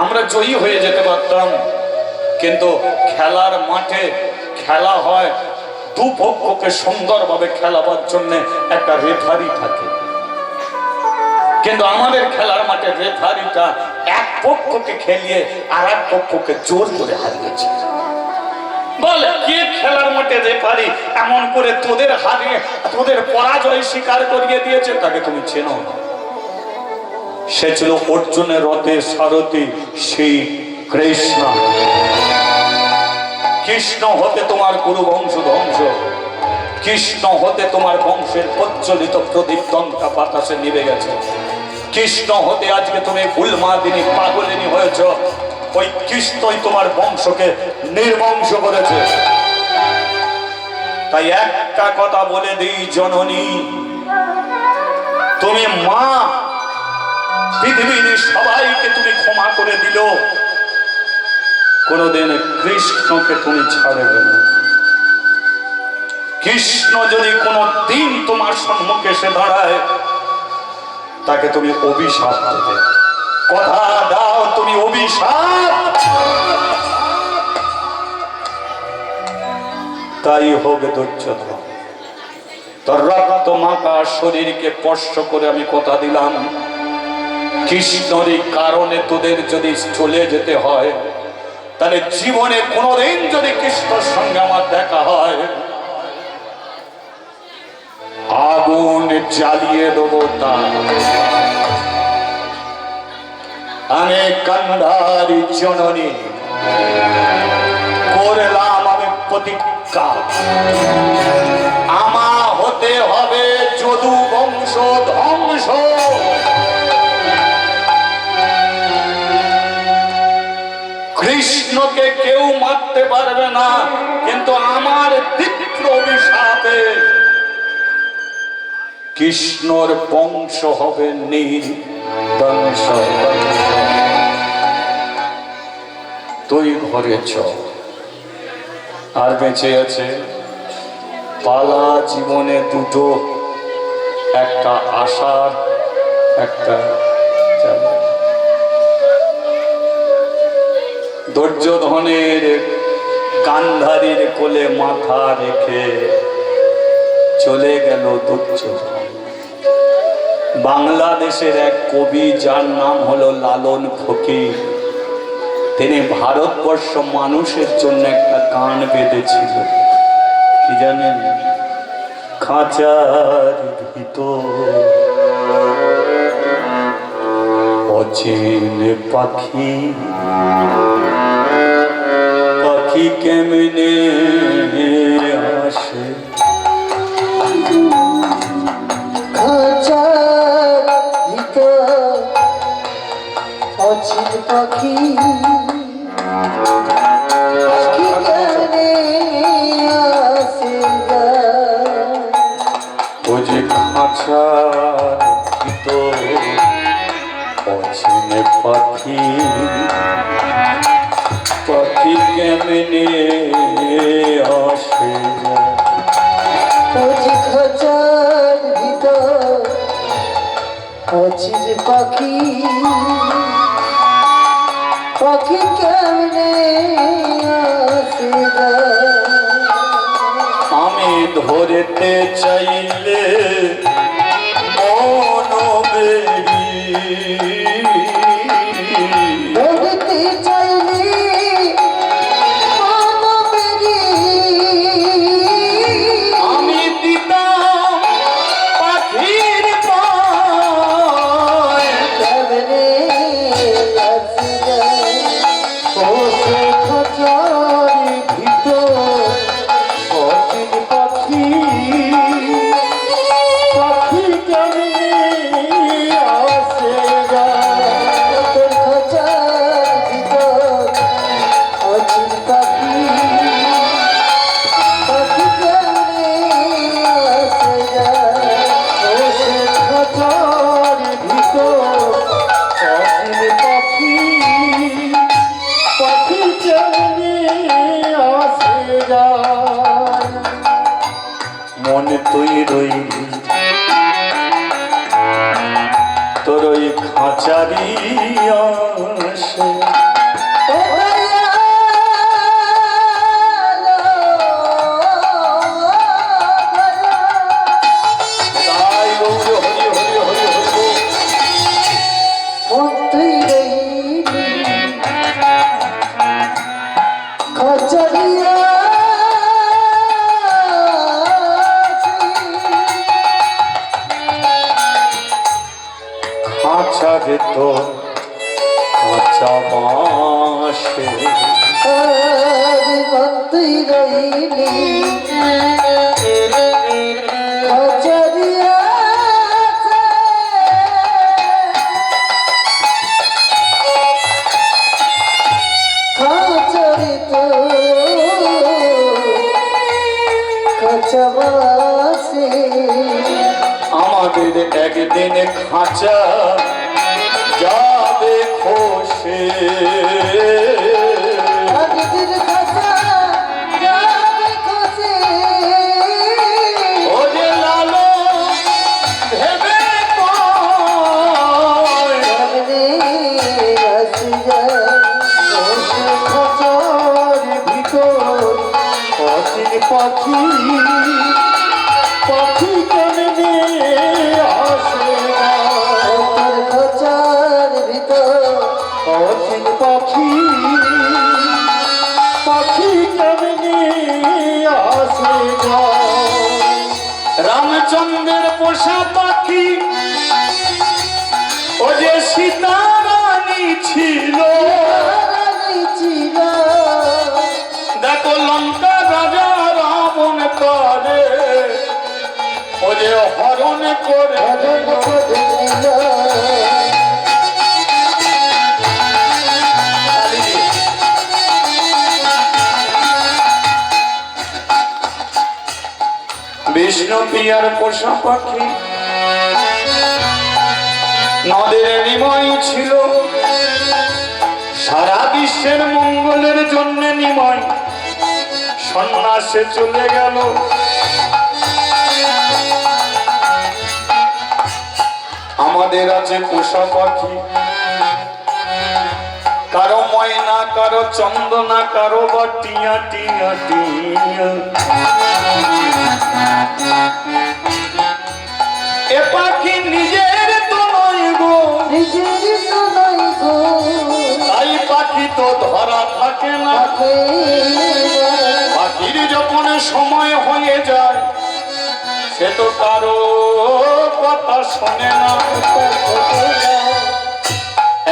Speaker 1: আমরা জয়ী হয়ে যেতে পারতাম, কিন্তু খেলার মাঠে খেলা হয়, দুপক্ষকে সুন্দরভাবে খেলাবার জন্য একটা রেফারি থাকে। কিন্তু আমাদের খেলার মাঠে রেফারিটা এক পক্ষকে খেলিয়ে আর এক পক্ষকে জোর করে হারিয়েছে। বল, কে খেলার মাঠে রেফারি এমন করে তোদের হারিয়ে তোদের পরাজয় স্বীকার করিয়ে দিয়েছে? তাকে তুমি চেনো না। সে ছিল অর্জুনের রথের সারথি, সেই কৃষ্ণ। কৃষ্ণ হতে তোমার কুরু বংশ ধ্বংস, কৃষ্ণ হতে তোমার বংশের প্রজ্বলিত প্রদীপ দন্তা বাতাসে নিভে গেছে। কৃষ্ণ হতে আজকে তুমি উন্মাদিনী পাগলিনী হয়েছ। ওই কৃষ্ণই তোমার বংশকে নির্বংশ করেছে। তাই একটা কথা বলে দিই জননী, তুমি মা, পৃথিবীর সবাইকে তুমি ক্ষমা করে দিল, কোনদিন কৃষ্ণকে তুমি ছাড়বে না। কৃষ্ণ যদি কোনো দিন তোমার সম্মুখে এসে দাঁড়ায়, তাকে তুমি অভিশাপ দেবে। কথা দাও, তুমি অভিশাপ। তাই হোক দুর্যোধন, তোর রক্ত মাখা শরীরকে স্পর্শ করে আমি কথা দিলাম, কৃষ্ণের কারণে তোদের যদি চলে যেতে হয়, তাহলে জীবনে কোনোদিন যদি কৃষ্ণের সঙ্গে আমার দেখা হয়, আগুন জ্বালিয়ে দেবো। তা আমি গান্ধারী জননী করলাম আমি প্রতিজ্ঞা, আমা হতে হবে যদু বংশ ধ্বংস। কৃষ্ণকে কেউ মারতে পারবে না, কিন্তু আমার তীব্র অভিশাপে কৃষ্ণর বংশ হবে নির্বংশ। তুই ঘরে চ, আর বেঁচে আছে পালা জীবনে দুটো, একটা আশার, একটা দুর্যোধনের গান্ধারীর কোলে মাথা রেখে চলে গেল দুর্যোধন। বাংলাদেশের এক কবি, যার নাম হলো লালন ফকির, তিনি ভারতবর্ষ মানুষের জন্য একটা গান বেঁধেছিল। কি জানেন? খাঁচার ভিতর অচিন পাখি, পাখি কেমনে আসে,
Speaker 2: খাঁচার ভিতর অচিন পাখি, পাখি কেমনে আসে যায়।
Speaker 1: ও যে খাঁচার ভিতর অচিন পাখি, পাখি কেমনে আসে যায়।
Speaker 2: ও যে খাঁচার ভিতর অচিন পাখি, পাখি কেমনে আসে
Speaker 1: আমি ধরতে চাইলে মনবেরি
Speaker 2: ধরতে চাইলে মানবেরি
Speaker 1: আমি দিতাম পাখির পায়
Speaker 2: কেমনে আসে বসে খাঁচার ভিতর অচিন পাখি পাখি কেমনে আসে তোর খাঁচার ভিতর অচিন পাখি পাখি কেমনে আসে বসে খাঁচার ভিতর অচিন পাখি পাখি কেমনে আসে
Speaker 1: মনে তুই রইলি তোর ওই খাঁচারি আসে তাই গৌর হরি হরি হরি হরি খাঁচা ভেতর খাঁচা বাসে আমাদের একদিন খাঁচা যাবে খসে ও যে লালো ভেবে কয়
Speaker 2: পাখি পাখি কেমনে আসে তোর খাঁচার ভিতর অচিন পাখি পাখি কেমনে আসে
Speaker 1: রামচন্দ্রের পোষা পাখি ও যে সীতারানী ছিল দেখো লঙ্কা রাজা রাবণ করে ও যে হরণ করে বিষ্ণু প্রিয়ার পোষা পাখি নদের নিময় ছিল সারা বিশ্বের মঙ্গলের জন্য নিময় সন্ন্যাসে চলে গেল আমাদের আছে পোষা পাখি কারো ময়না কারো চন্দনা কারো বা টিয়া টিয়া টিয়া এ পাখি নিজের তো নয় গো তাই পাখি তো ধরা থাকে না পাখির যখন সময় হয়ে যায় সে তো কারো কথা শোনে না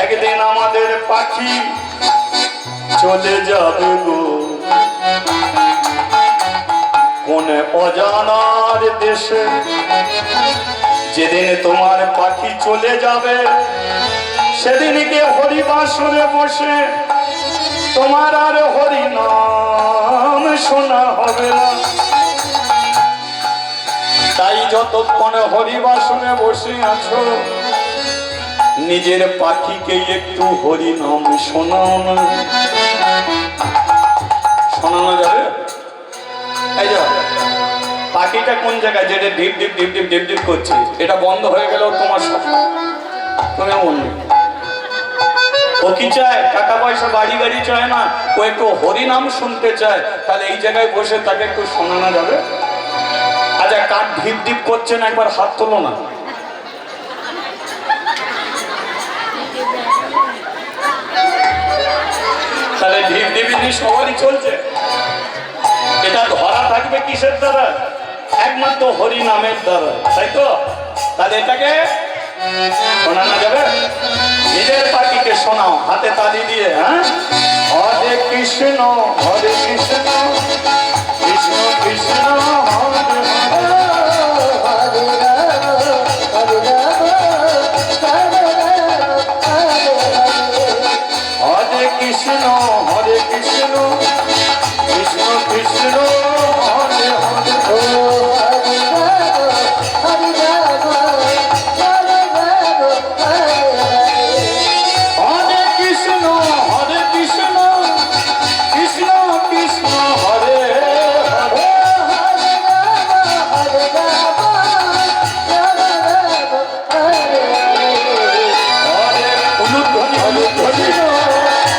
Speaker 1: একদিন আমাদের পাখি চলে যাবে গো কোন অজানার দেশে যেদিন তোমার পাখি চলে যাবে সেদিনকে হরিবাসরে বসে তোমার আর হরি নাম শোনা হবে না তাই যতক্ষণ হরিবাসনে বসে আছো নিজের পাখিকে একটু হরি নাম শোনাও না শোনানো যাবে এই যে পাখিটা কোন জায়গায় যেটা deep deep deep deep deep deep করছে এটা বন্ধ হয়ে গেল তোমার সাথে তুমি মনে ও কি চায়? টাকা পয়সা বাড়ি গাড়ি চায় না, ও একটু হরিনাম শুনতে চায়। তাহলে এই জায়গায় বসে তাকে একটু শোনানো যাবে? আচ্ছা, কার ঢিপ ঢিপ করছেন একবার হাত তোলো না। তাহলে ঢিপ ঢিপি সবারই চলছে। এটা ধরা থাকবে কিসের দ্বারা? একমাত্র হরি নামের দ্বারা, তাই তো? তাহলে এটাকে শোনানো যাবে? নিজের পাখিকে শোনাও হাতে তালি দিয়ে। হ্যাঁ, হরে কৃষ্ণ কৃষ্ণ কৃষ্ণ হরে হরে,
Speaker 2: হরে রাম হরে রাম রাম রাম হরে হরে।
Speaker 1: হরে কৃষ্ণ কৃষ্ণ কৃষ্ণ কৃষ্ণ হরে হরে।
Speaker 2: ও হরে রাম হরে রাম রাম রাম হরে হরে।
Speaker 1: হরে কৃষ্ণ কৃষ্ণ কৃষ্ণ কৃষ্ণ হরে হরে।
Speaker 2: হরে রাম হরে রাম রাম রাম হরে হরে।
Speaker 1: হরে উলুধ্বনি উলুধ্বনি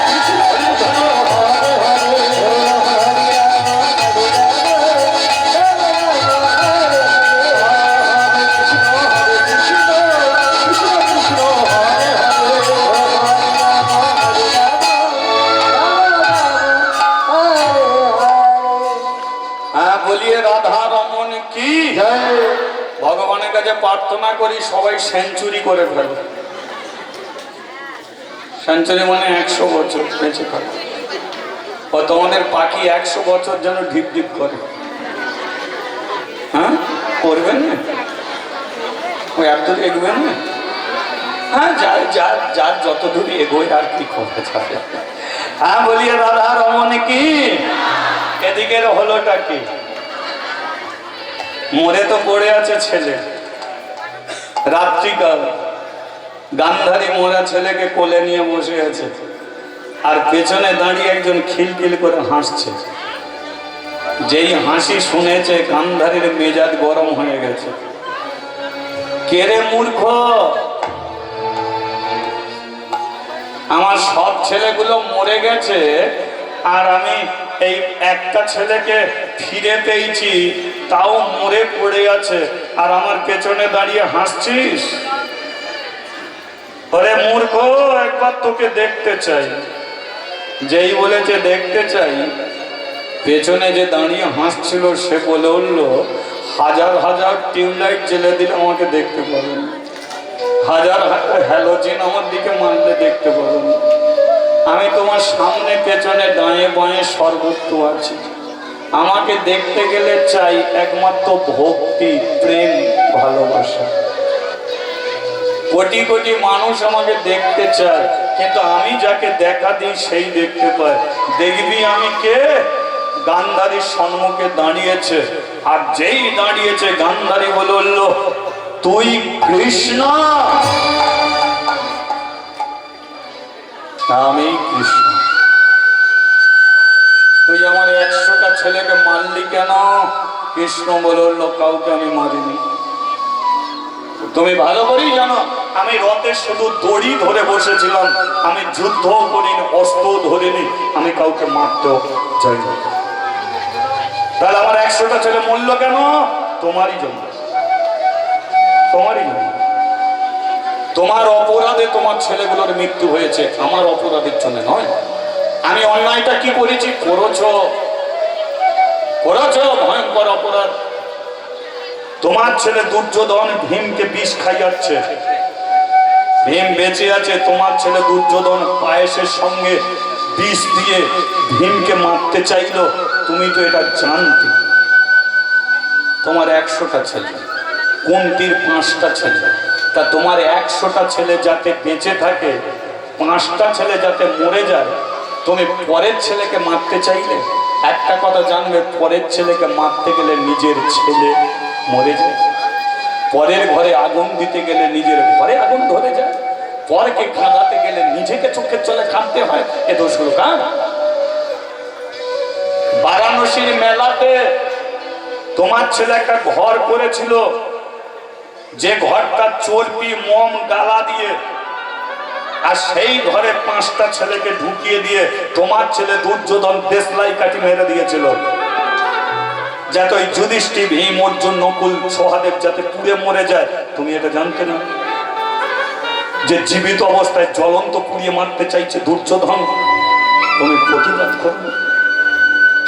Speaker 1: কৃষ্ণ উলুধ্বনি হরে হরে। হ্যাঁ, বলিয়ে রাধা রমন কি। ভগবানের কাছে প্রার্থনা করি সবাই সেঞ্চুরি করে ফেলে। সেঞ্চুরি মানে 100 বছর বেঁচে থাকে। ও তোমাদের পাখি 100 বছর যেন ঢিপ ঢিপ করে। হ্যাঁ, করবেন না? ওই এত দূর এগবেন না? হ্যাঁ, যার যার যার যত দূর এগোয় আর কি করা যাবে। হ্যাঁ, বলিয়ে রাধা রমন কি। এদিকের হলোটা কি? মরে তো পড়ে আছে ছেলে। রাত্রিকাল গান্ধারী মোরা ছেলেকে কোলে নিয়ে বসে আছে, আর পেছনে দাঁড়িয়ে একজন খিলখিল করে হাসছে। যেই হাসি শুনেছে গান্ধারীর মেজাজ গরম হয়ে গেছে। কে রে মূর্খ, আমার সব ছেলেগুলো মরে গেছে আর আমি এই একটা ছেলেকে ফিরে পেয়েছি, তাও মরে পড়ে আছে, আর আমার পেছনে দাঁড়িয়ে হাসছিস? ওরে মূর্খ, একবার তোকে দেখতে চাই। যেই বলেছে দেখতে চাই, পেছনে যে দাঁড়িয়ে হাসছিল সে বলে উঠল, হাজার হাজার টিউবলাইট জ্বেলে দিলে আমাকে দেখতে পাবেন, হাজার হাজার হ্যালোজিন আমার দিকে মারলে দেখতে পাবেন। আমি তোমার সামনে পেছনে ডাঁয়ে বাঁয়ে সর্বত্র আছি। আমাকে দেখতে গেলে চাই একমাত্র ভক্তি, প্রেম, ভালোবাসা। কোটি কোটি মানুষ আমাকে দেখতে চায়, কিন্তু আমি যাকে দেখা দিই সেই দেখতে পায়। দেখবি আমি কে? গান্ধারীর সম্মুখে দাঁড়িয়েছে, আর যেই দাঁড়িয়েছে গান্ধারী বলল, তুই কৃষ্ণ? আমি কৃষ্ণ। তুই আমার 100টা ছেলেকে মারলি কেন? কৃষ্ণ বলল, কাউকে আমি মারিনি। তুমি ভালো করেই জানো আমি রথে শুধু দড়ি ধরে বসেছিলাম, আমি যুদ্ধ করিনি, অস্ত্র ধরিনি, আমি কাউকে মারতেও চাইনি। তাহলে আমার 100টা ছেলে মরল কেন? তোমারই জন্য, তোমারই জন্য। তোমার অপরাধে তোমার ছেলেগুলোর মৃত্যু হয়েছে, আমার অপরাধের জন্য নয়। আমি অন্যায়টা কি করেছি? করেছ ভয়ঙ্কর অপরাধ। তোমার ছেলে দুর্যোধন ভীমকে বিষ খাইয়াচ্ছে, ভীম বেঁচে আছে। তোমার ছেলে দুর্যোধন পায়েসের সঙ্গে বিষ দিয়ে ভীমকে মারতে চাইলো, তুমি তো এটা জানতে। তোমার 100টা ছেলে, কুন্তির 5টা ছেলে, তা তোমার 100টা ছেলে যাতে বেঁচে থাকে, 5টা ছেলে যাতে মরে যায়, তুমি পরের ছেলেকে মারতে চাইলে? একটা কথা জানবে, পরের ছেলেকে মারতে গেলে নিজের ছেলে মরে যায়। পরের ঘরে আগুন দিতে গেলে নিজের ঘরে আগুন ধরে যায়। পরকে কাঁদাতে গেলে নিজেকে চোখের জলে কাঁদতে হয়। এ দোষগুলো কার? বারাণসীর মেলাতে তোমার ছেলে একটা ঘর করেছিল, যে ঘরটা চর্বি, মোম, গালা দিয়ে আর সেই ঘরে 5টা ছেলেকে ঢুকিয়ে দিয়ে তোমার ছেলে দুর্যোধন দেশলাই কাঠি মেরে দিয়েছিল, যাতে ওই যুধিষ্ঠির, ভীম, অর্জুন, নকুল, সহদেব যাতে পুড়ে মরে যায়। তুমি এটা জানতে না যে জীবিত অবস্থায় জ্বলন্ত পুড়িয়ে মারতে চাইছে দুর্যোধন? তুমি প্রতিবাদ করো।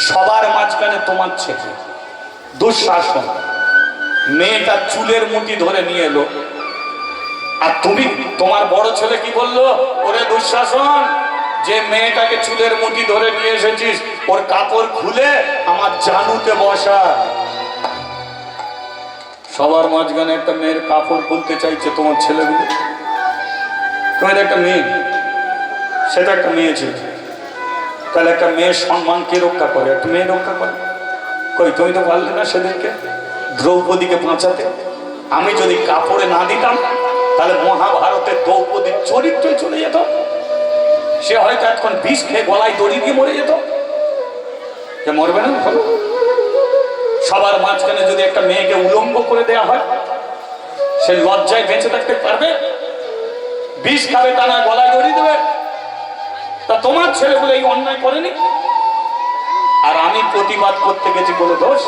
Speaker 1: সবার মাঝখানে তোমার ছেলে দুঃশাসন মেয়েটা চুলের মুঠি ধরে নিয়ে এলো, আর তুমি, তোমার বড় ছেলে কি বললো? ওরে দুঃশাসন, যে মেয়েটাকে চুলের মুঠি ধরে নিয়ে এসেছিস ওর কাপড় খুলে আমার জানুতে বসা। সবার মাঝখানে একটা মেয়ের কাপড় খুলতে চাইছে তোমার ছেলেগুলো। তোমার একটা মেয়ে, সেটা একটা মেয়ে ছিল, তাহলে একটা মেয়ের সম্মান কে রক্ষা করে? একটা মেয়ে রক্ষা করে। কই, তুমি তো পারলে না সেদিনকে দ্রৌপদীকে বাঁচাতে। আমি যদি কাপড়ে না দিতাম তাহলে মহাভারতের দ্রৌপদীর চরিত্রই চলে যেত। সে হয়তো এখন বিষ খেয়ে গলায় দড়ি দিয়ে মরে যেত। সে মরবে না? ভালো। সবার মাঝখানে যদি একটা মেয়েকে উলঙ্গ করে দেয়া হয়, সে লজ্জায় বেঁচে থাকতে পারবে? বিষ খাবে, তা না গলায় দড়ি দেবে। তা তোমার ছেলেগুলো এই অন্যায় করেনি, আর আমি প্রতিবাদ করতে গেছি বলে দোষ?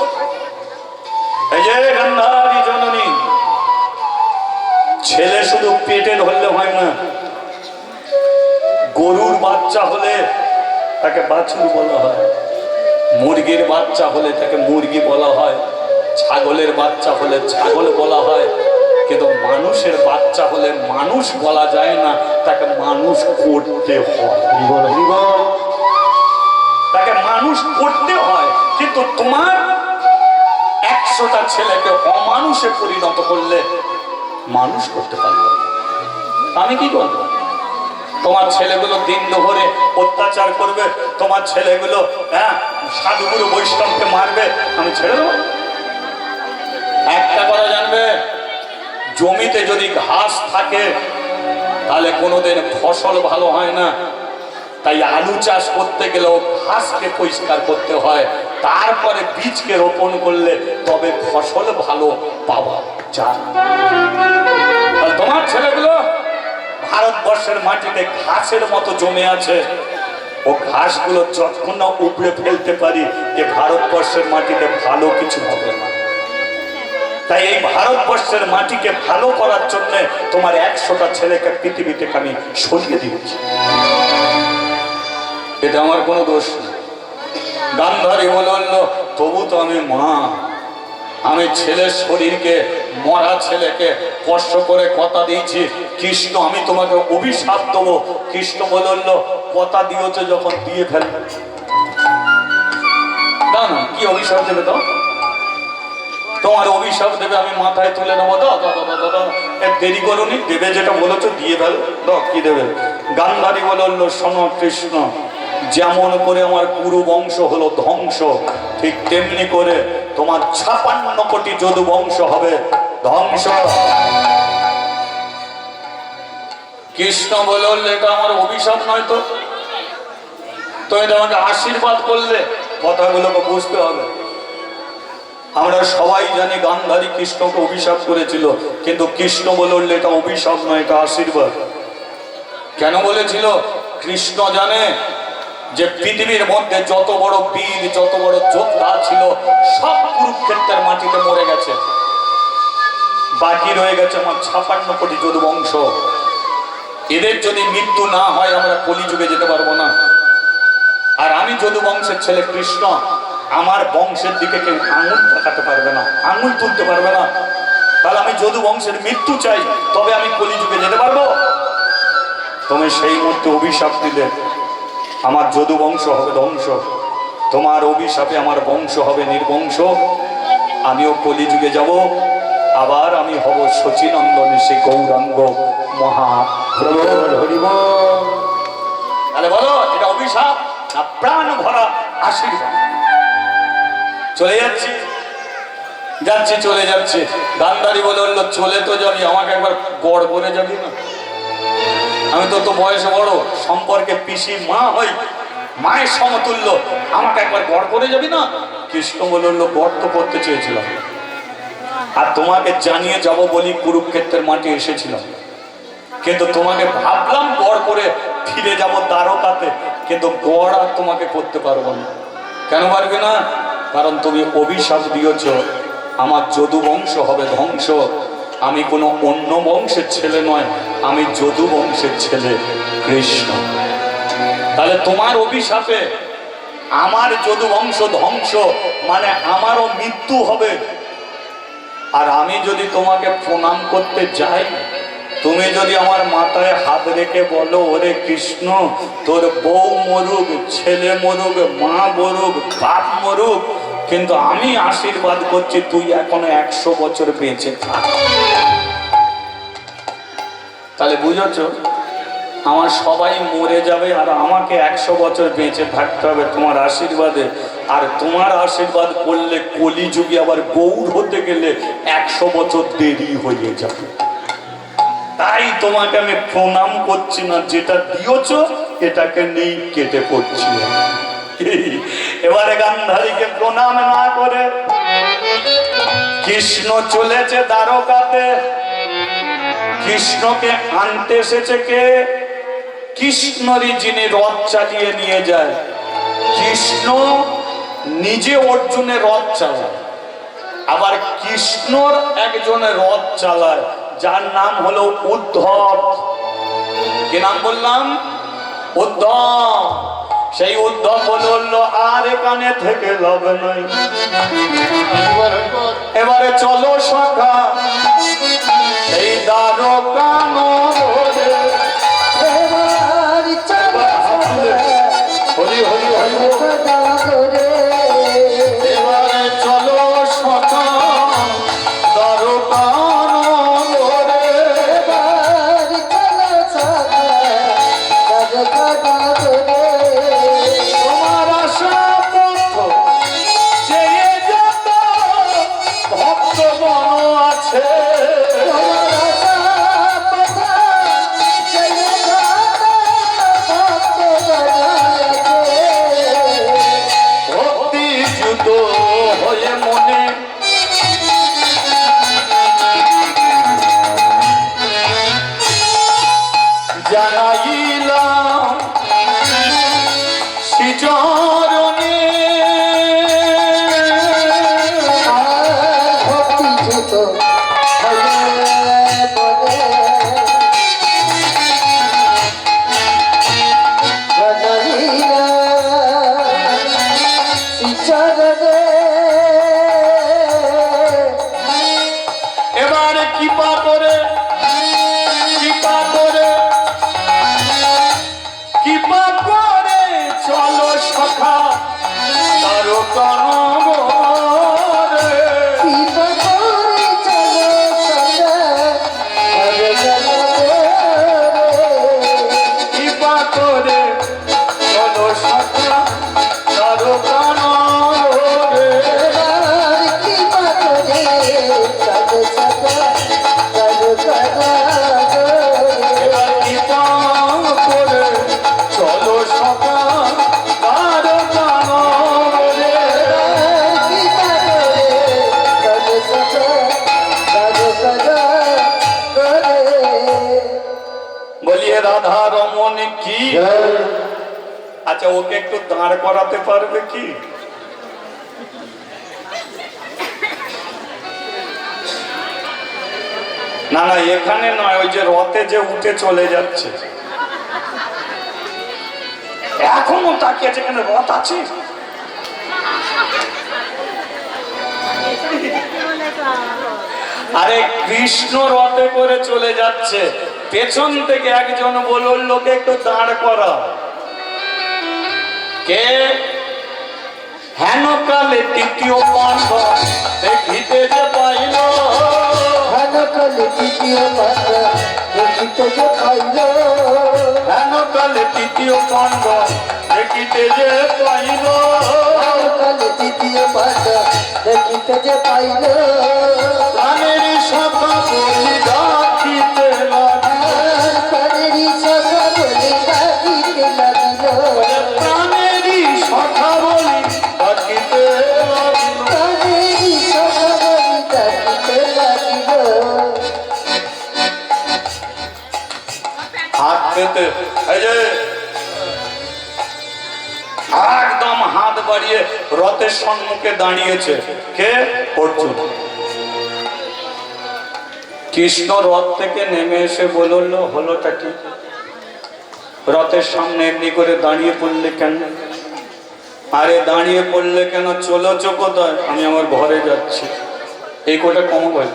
Speaker 1: এই যে গান্ধারী জননী, ছেলে শুধু পেটে ধরলে হয় না, গরুর বাচ্চা হলে তাকে বাছুর বলা হয়, মুরগির বাচ্চা হলে তাকে মুরগি বলা হয়, ছাগলের বাচ্চা হলে ছাগল বলা হয়, কিন্তু মানুষের বাচ্চা হলে মানুষ বলা যায় না, তাকে মানুষ করতে হয়। তাকে মানুষ করতে হয়। কিন্তু তোমার 100টা ছেলেকে অমানুষে পরিণত করলে মানুষ করতে পারবে। আমি কি করবো? তোমার ছেলেগুলো দিন দুপুরে অত্যাচার করবে, তোমার ছেলেগুলো সাধুগুরু বৈষ্ণবকে মারবে, আমি ছেড়ে দেবো? একটা কথা জানবে, জমিতে যদি ঘাস থাকে তাহলে কোনোদিন ফসল ভালো হয় না। তাই আলু চাষ করতে গেলেও ঘাসকে পরিষ্কার করতে হয়, তারপরে বীজকে রোপণ করলে তবে ফসল ভালো পাওয়া যায়। তোমার ছেলেগুলো ভারতবর্ষের মাটিতে ঘাসের মতো জমে আছে, ও ঘাসগুলো যতক্ষণ না উপড়ে ফেলতে পারি এ ভারতবর্ষের মাটিতে ভালো কিছু হবে না। তাই এই ভারতবর্ষের মাটিকে ভালো করার জন্য তোমার 100টা ছেলেকে পৃথিবী থেকে আমি সরিয়ে দিয়েছি। এটা আমার কোনো দোষ নেই। গান্ধারী বলল, তবু তো আমি মা, আমি ছেলের শরীরকে, মরা ছেলেকে স্পর্শ করে কথা দিয়েছি, কৃষ্ণ আমি তোমাকে অভিশাপ দেবো। কৃষ্ণ বলল, কথা দিয়েছে যখন দিয়ে ফেলবে। না না, কি অভিশাপ দেবে? তো তোমার অভিশাপ দেবে, আমি মাথায় তুলে নেবো। দেরি করুনি, দেবে যেটা বলেছো দিয়ে ফেলো। কি দেবে? গান্ধারী বলল, শোনো কৃষ্ণ, যেমন করে আমার পুরো বংশ হলো ধ্বংস, ঠিক তেমনি করে তোমার 56 কোটি যদু বংশ হবে ধ্বংস। কৃষ্ণ বলল, এটা আমার অভিশাপ নয় তো, তুমি আমাকে আশীর্বাদ করলে। কথাগুলোকে বুঝতে হবে। আমরা সবাই জানি গান্ধারী কৃষ্ণকে অভিশাপ করেছিল, কিন্তু কৃষ্ণ বলল এটা অভিশাপ নয়, এটা আশীর্বাদ। কেন বলেছিল? কৃষ্ণ জানে যে পৃথিবীর মধ্যে যত বড় বীর, যত বড় যোদ্ধা ছিল সব কুরুক্ষেত্রের মাটিতে মরে গেছে, বাকি রয়ে গেছে আমার 56 কোটি যদু বংশ। এদের যদি মৃত্যু না হয় আমরা কলিযুগে যেতে পারবো না। আর আমি যদু বংশের ছেলে কৃষ্ণ, আমার বংশের দিকে কেউ আঙুল দেখাতে পারবে না, আঙুল তুলতে পারবে না। তাহলে আমি যদু বংশের মৃত্যু চাই, তবে আমি কলিযুগে যেতে পারবো। তুমি সেই মুহূর্তে অভিশাপ দিলে আমার যদু বংশ হবে ধ্বংস, তোমার অভিশাপে আমার বংশ হবে নির্বংশ। আমিও কলিযুগে যাব, আবার আমি হব শচীনন্দনে সেই গৌরাঙ্গ মহাপ্রভু। তাহলে বলো, এটা অভিশাপ না প্রাণ ভরা আশীর্বাদ? চলে যাচ্ছি যাচ্ছি চলে যাচ্ছে। গান্ধারী বলে বললো, চলে তো যাবি, আমাকে একবার গড় করে যাবি না? আমি তো বয়সে বড়, সম্পর্কে পিসি মা হই, মায়ের সমতুল্য, আমাকে একবার গড় করে যাবি না? কৃষ্ণ বলল, গড় তো করতে চেয়েছিলাম, আর তোমাকে জানিয়ে যাব বলি কুরুক্ষেত্রের মাঠে এসেছিলাম, কিন্তু তোমাকে ভাবলাম গড় করে ফিরে যাব দ্বারকাতে, কিন্তু গড় আর তোমাকে করতে পারবো না। কেন পারবে না? কারণ তুমি অভিশাপ দিয়েছ আমার যদু বংশ হবে ধ্বংস। আমি কোনো অন্য বংশের ছেলে নয়, আমি যদু বংশের ছেলে কৃষ্ণ। তাহলে তোমার অভিশাপে আমার যদু বংশ ধ্বংস, মানে আমারও মৃত্যু হবে। আর আমি যদি তোমাকে প্রণাম করতে যাই, তুমি যদি আমার মাথায় হাত রেখে বলো ওরে কৃষ্ণ তোর বউ মরুক, ছেলে মরুক, মা মরুক, বাপ মরুক, কিন্তু আমি আশীর্বাদ করছি তুই এখনো 100 বছর বেঁচে থাক। তাহলে বুঝেছ, আমার সবাই মরে যাবে আর আমাকে 100 বছর বেঁচে থাকতে হবে তোমার আশীর্বাদে। আর তোমার আশীর্বাদ করলে কলিযুগে আবার গৌর হতে গেলে 100 বছর দেরি হয়ে যাবে। তাই তোমাকে আমি প্রণাম করছি না, যেটা দিয়েছ এটাকে নেই কেটে পড়ছি। এবারে গান্ধারীকে প্রণাম না করে কৃষ্ণ চলেছে দ্বারকাতে। কৃষ্ণকে আনতে এসেছে কে? কৃষ্ণরই যিনি রথ চালিয়ে নিয়ে যায়। কৃষ্ণ নিজে অর্জুনের রথ চালায়, আবার কৃষ্ণর একজনের রথ চালায় যার নাম হলো উদ্ধব। কি নাম বললাম? উদ্ধব। সেই উদ্ধব বলল আর এখানে থেকে লাভ নাই, এবারে চলো সখা এই দ্বারকা নগরে। হরি হরি হরি এবারে চলো সখা দ্বারকা নগরে। তোমার আশা পথ চেয়ে যত ভক্তগণ আছে, ভক্তি যুত হয়ে মনে জানাইলাম শ্রীচরণে। এবারে কৃপা করে কৃপা করে কৃপা করে চলো সখা দ্বারকা নগরে। কৃপা করে চলো সখা দ্বারকা নগরে। এবার কৃপা করে চলো সখা দ্বারকা নগরে। বলিয়ে রাধা রমন কি। আচ্ছা ওকে একটু দাঁড় করাতে পারবে কি? না না এখানে নয়, ওই যে রথে যে উঠে চলে যাচ্ছে এখনো তাকিয়ে আছে, এখানে রথ আছে। আরে কৃষ্ণ রথে করে চলে যাচ্ছে, পেছন থেকে একজন বলল লোকে একটু দাঁড় করা। কে? হেন কালে তৃতীয় পাণ্ড দেখিতে যে পাইল, হেন কালে তৃতীয় পাণ্ড দেখিতে যে পাইল, হেন কালে তৃতীয় পাণ্ড দেখিতে যে পাইল, হেন কালে তৃতীয় পাণ্ড দেখিতে যে পাইল। প্রাণের সখা বলি ডাকিতে লাগিল, প্রাণেরই সখা বলি ডাকিতে লাগিল, প্রাণেরই সখা বলি ডাকিতে লাগিল, প্রাণেরই সখা বলি ডাকিতে লাগিল। বাড়িয়ে রথের সম্মুখে দাঁড়িয়েছে। কে? অর্জুন। কৃষ্ণ রথ থেকে নেমে এসে বলল, হলোটা কি? রথের সামনে এমনি করে দাঁড়িয়ে পড়লে কেন? আরে দাঁড়িয়ে পড়লে কেন? চলেছ কোথায়? আমি আমার ঘরে যাচ্ছি। এই কোটা কম ভাই,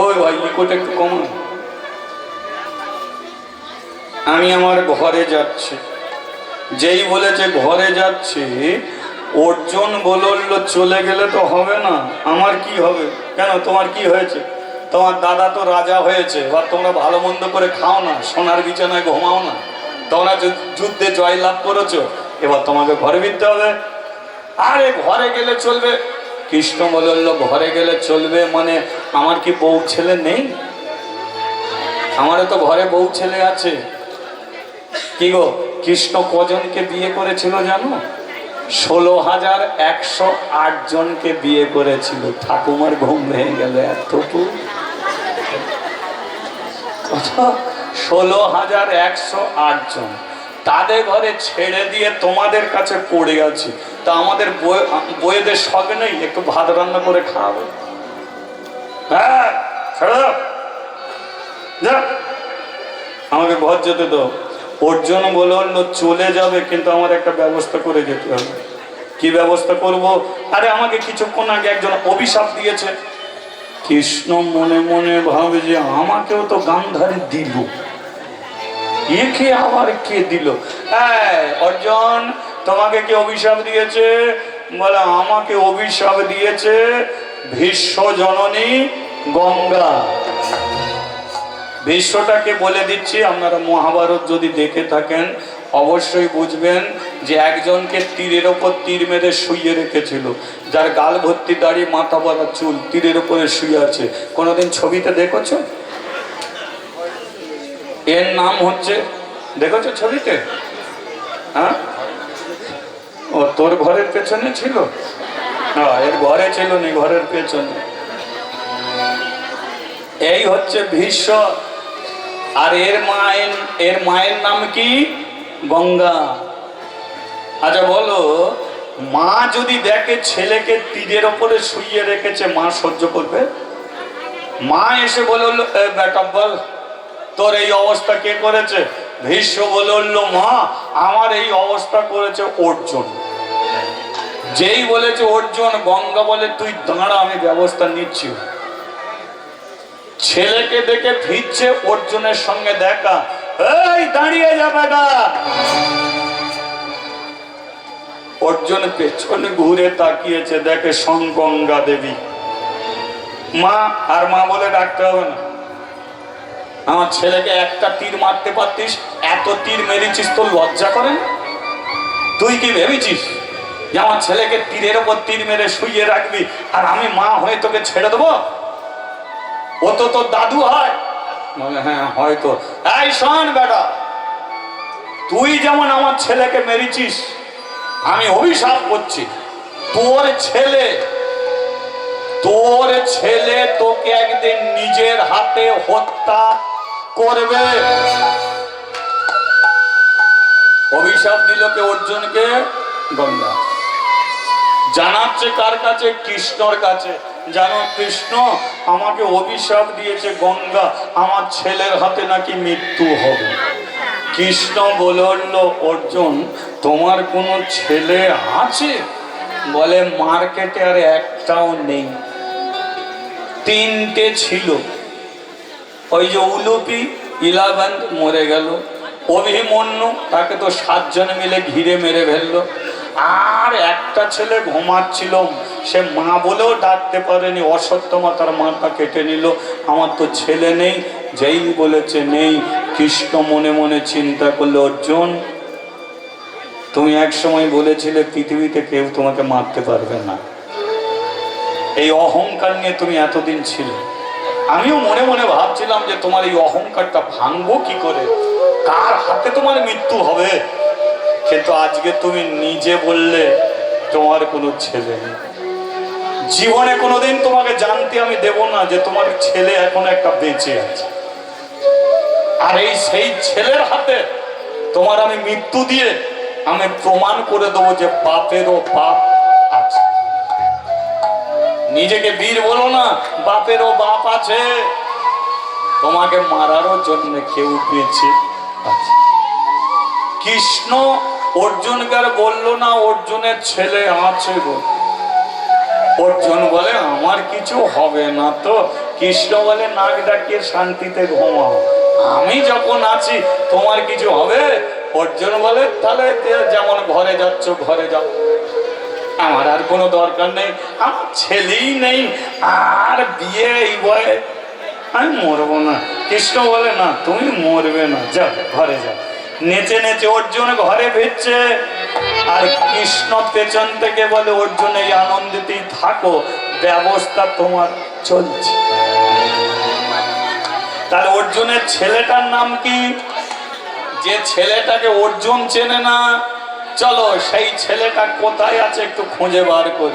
Speaker 1: ওই ভাই এই কোটা একটু কম। আমি আমার ঘরে যাচ্ছি। যেই বলেছে ঘরে যাচ্ছি, অর্জুন বলল চলে গেলে তো হবে না, আমার কি হবে? কেন, তোমার কি হয়েছে? তোমার দাদা তো রাজা হয়েছে, এবার তোমরা ভালো মন্দ করে খাও না, সোনার বিছানায় ঘুমাও না, তোমরা যুদ্ধে জয়লাভ করেছো, এবার তোমাকে ঘরে ফিরতে হবে। আরে ঘরে গেলে চলবে? কৃষ্ণ বলল ঘরে গেলে চলবে মানে আমার কি বউ ছেলে নেই? আমারও তো ঘরে বউ ছেলে আছে। কি গো, কৃষ্ণ কজনকে বিয়ে করেছিল জানো? 16,108 জনকে বিয়ে করেছিল। ঠাকুমার ঘুম ভেঙে গেল এতটুকু কথা। 16,108 জন, তাদের ঘরে ছেড়ে দিয়ে তোমাদের কাছে পড়ে গেছি। তা আমাদের বইয়েদের শখ নেই একটু ভাত রান্না করে খাওয়াবে? হ্যাঁ, ছেড়ে দাও, আমাকে ঘর যেতে দাও। অর্জুন বলল চলে যাবে, কিন্তু আমার একটা ব্যবস্থা করে যেতে হবে। কি ব্যবস্থা করব? আরে আমাকে কিছুক্ষণ আগে একজন অভিশাপ দিয়েছে। কৃষ্ণ মনে মনে ভাবে যে আমাকেও তো গান্ধারী দিল, একে আবার কে দিল? অর্জুন, তোমাকে কি অভিশাপ দিয়েছে? বলে আমাকে অভিশাপ দিয়েছে ভীষ্ম জননী গঙ্গা। বিশ্বটাকে বলে দিচ্ছি, আপনারা মহাভারত যদি দেখে থাকেন অবশ্যই বুঝবেন যে একজনকে তীরের ওপর তীর মেরে শুইয়ে রেখেছিল, যার গাল ভর্তি দাড়ি, মাথা ভরা চুল, তীরের ওপরে শুয়ে আছে। কোনোদিন ছবিতে দেখেছো? এর নাম হচ্ছে, দেখেছো ছবিতে? হ্যাঁ, ও তোর ঘরের পেছনে ছিল? হ্যাঁ, এর ঘরে ছিল নি, ঘরের পেছনে। এই হচ্ছে ভীষ্ম। আর এর মায়ের নাম কি? গঙ্গা। আচ্ছা বলো, মা যদি দেখে ছেলেকে তীরের ওপরে শুইয়ে রেখেছে, মা সহ্য করবে? মা এসে বলল বেটা বল তোর এই অবস্থা কে করেছে? ভীষ্ম বলল মা আমার এই অবস্থা করেছে অর্জুন। যেই বলেছে অর্জুন, গঙ্গা বলে তুই দাঁড়া, আমি ব্যবস্থা নিচ্ছি। ছেলেকে দেখে ফিরছে, অর্জুনের সঙ্গে দেখা। এই দাঁড়িয়ে যাবে না। অর্জুন পেছনে ঘুরে তাকিয়েছে, দেখে স্বয়ং গঙ্গা দেবী। মা, আর মা বলে ডাকতে হবে না। আমার ছেলেকে একটা তীর মারতে পারতিস, এত তীর মেরেছিস, তোর লজ্জা করে না? তুই কি ভেবেছিস যে আমার ছেলেকে তীরের ওপর তীর মেরে শুইয়ে রাখবি আর আমি মা হয়ে তোকে ছেড়ে দেবো? ও তো তোর দাদু হয়। হ্যাঁ হয়তো। এই শোন বেটা, তুই যেমন আমার ছেলেকে মেরেছিস, আমি অভিশাপ করছি তোর ছেলে তোকে একদিন নিজের হাতে হত্যা করবে। অভিশাপ দিল কে? অর্জুনকে গঙ্গা। জানাচ্ছে কার কাছে? কৃষ্ণর কাছে। জানো কৃষ্ণ আমাকে অভিশাপ দিয়েছে গঙ্গা, আমার ছেলের হাতে নাকি মৃত্যু হবে। কৃষ্ণ বলল অর্জুন তোমার কোনো ছেলে আছে? বলে মার্কেটে আর একটাও নেই, 3টে ছিল। ওই যে উলুপি 11 মরে গেল, অভিমন্যু তাকে তো 7 জন মিলে ঘিরে মেরে ফেললো, আর একটা ছেলে ঘুমাচ্ছিল, সে মা বলেও ডাকতে পারেনি, অশ্বত্থমা তার মাথা কেটে নিল। আমার তো ছেলে নেই। যেই বলেছে নেই, কৃষ্ণ মনে মনে চিন্তা করলো অর্জুন তুমি এক সময় বলেছিলে পৃথিবীতে কেউ তোমাকে মারতে পারবে না, এই অহংকার নিয়ে তুমি এতদিন ছিলে। আমিও মনে মনে ভাবছিলাম যে তোমার এই অহংকারটা ভাঙবো কি করে, কার হাতে তোমার মৃত্যু হবে। কিন্তু আজকে তুমি নিজে বললে তোমার কোনো ছেলে নেই। জীবনে কোনোদিন তোমাকে জানতে আমি দেব না যে তোমার ছেলে এখন একটা বেঁচে আছে, আর এই সেই ছেলের হাতে তোমার আমি মৃত্যু দিয়ে আমি প্রমাণ করে দেবো যে বাপেরও বাপ আছে। নিজেকে বীর বলো না, বাপেরও বাপ আছে। তোমাকে মারারও জন্য কেউ পেয়েছে আছে। কৃষ্ণ অর্জুনকে আর বললো না অর্জুনের ছেলে আছে বলে। অর্জুন বলে আমার কিছু হবে না তো। কৃষ্ণ বলে নাক ডাকিয়ে শান্তিতে ঘুমাও, আমি যখন আছি তোমার কিছু হবে? অর্জুন বলে তাহলে যেমন ঘরে যাচ্ছ ঘরে যাও, আমার আর কোনো দরকার নেই, আমার ছেলেই নেই, আর বিয়ে এই বয়ে আমি মরবো না। কৃষ্ণ বলে না তুমি মরবে না, যাও ঘরে যাও। নেচে নেচে অর্জুন ঘরে ফিরছে, আর কৃষ্ণ পেছন থেকে বলে অর্জুন এই আনন্দিতেই থাকো, ব্যবস্থা তোমার চলছে। তাহলে অর্জুনের ছেলেটার নাম কি? যে ছেলেটাকে অর্জুন চেনে না, চলো সেই ছেলেটা কোথায় আছে একটু খুঁজে বার করি।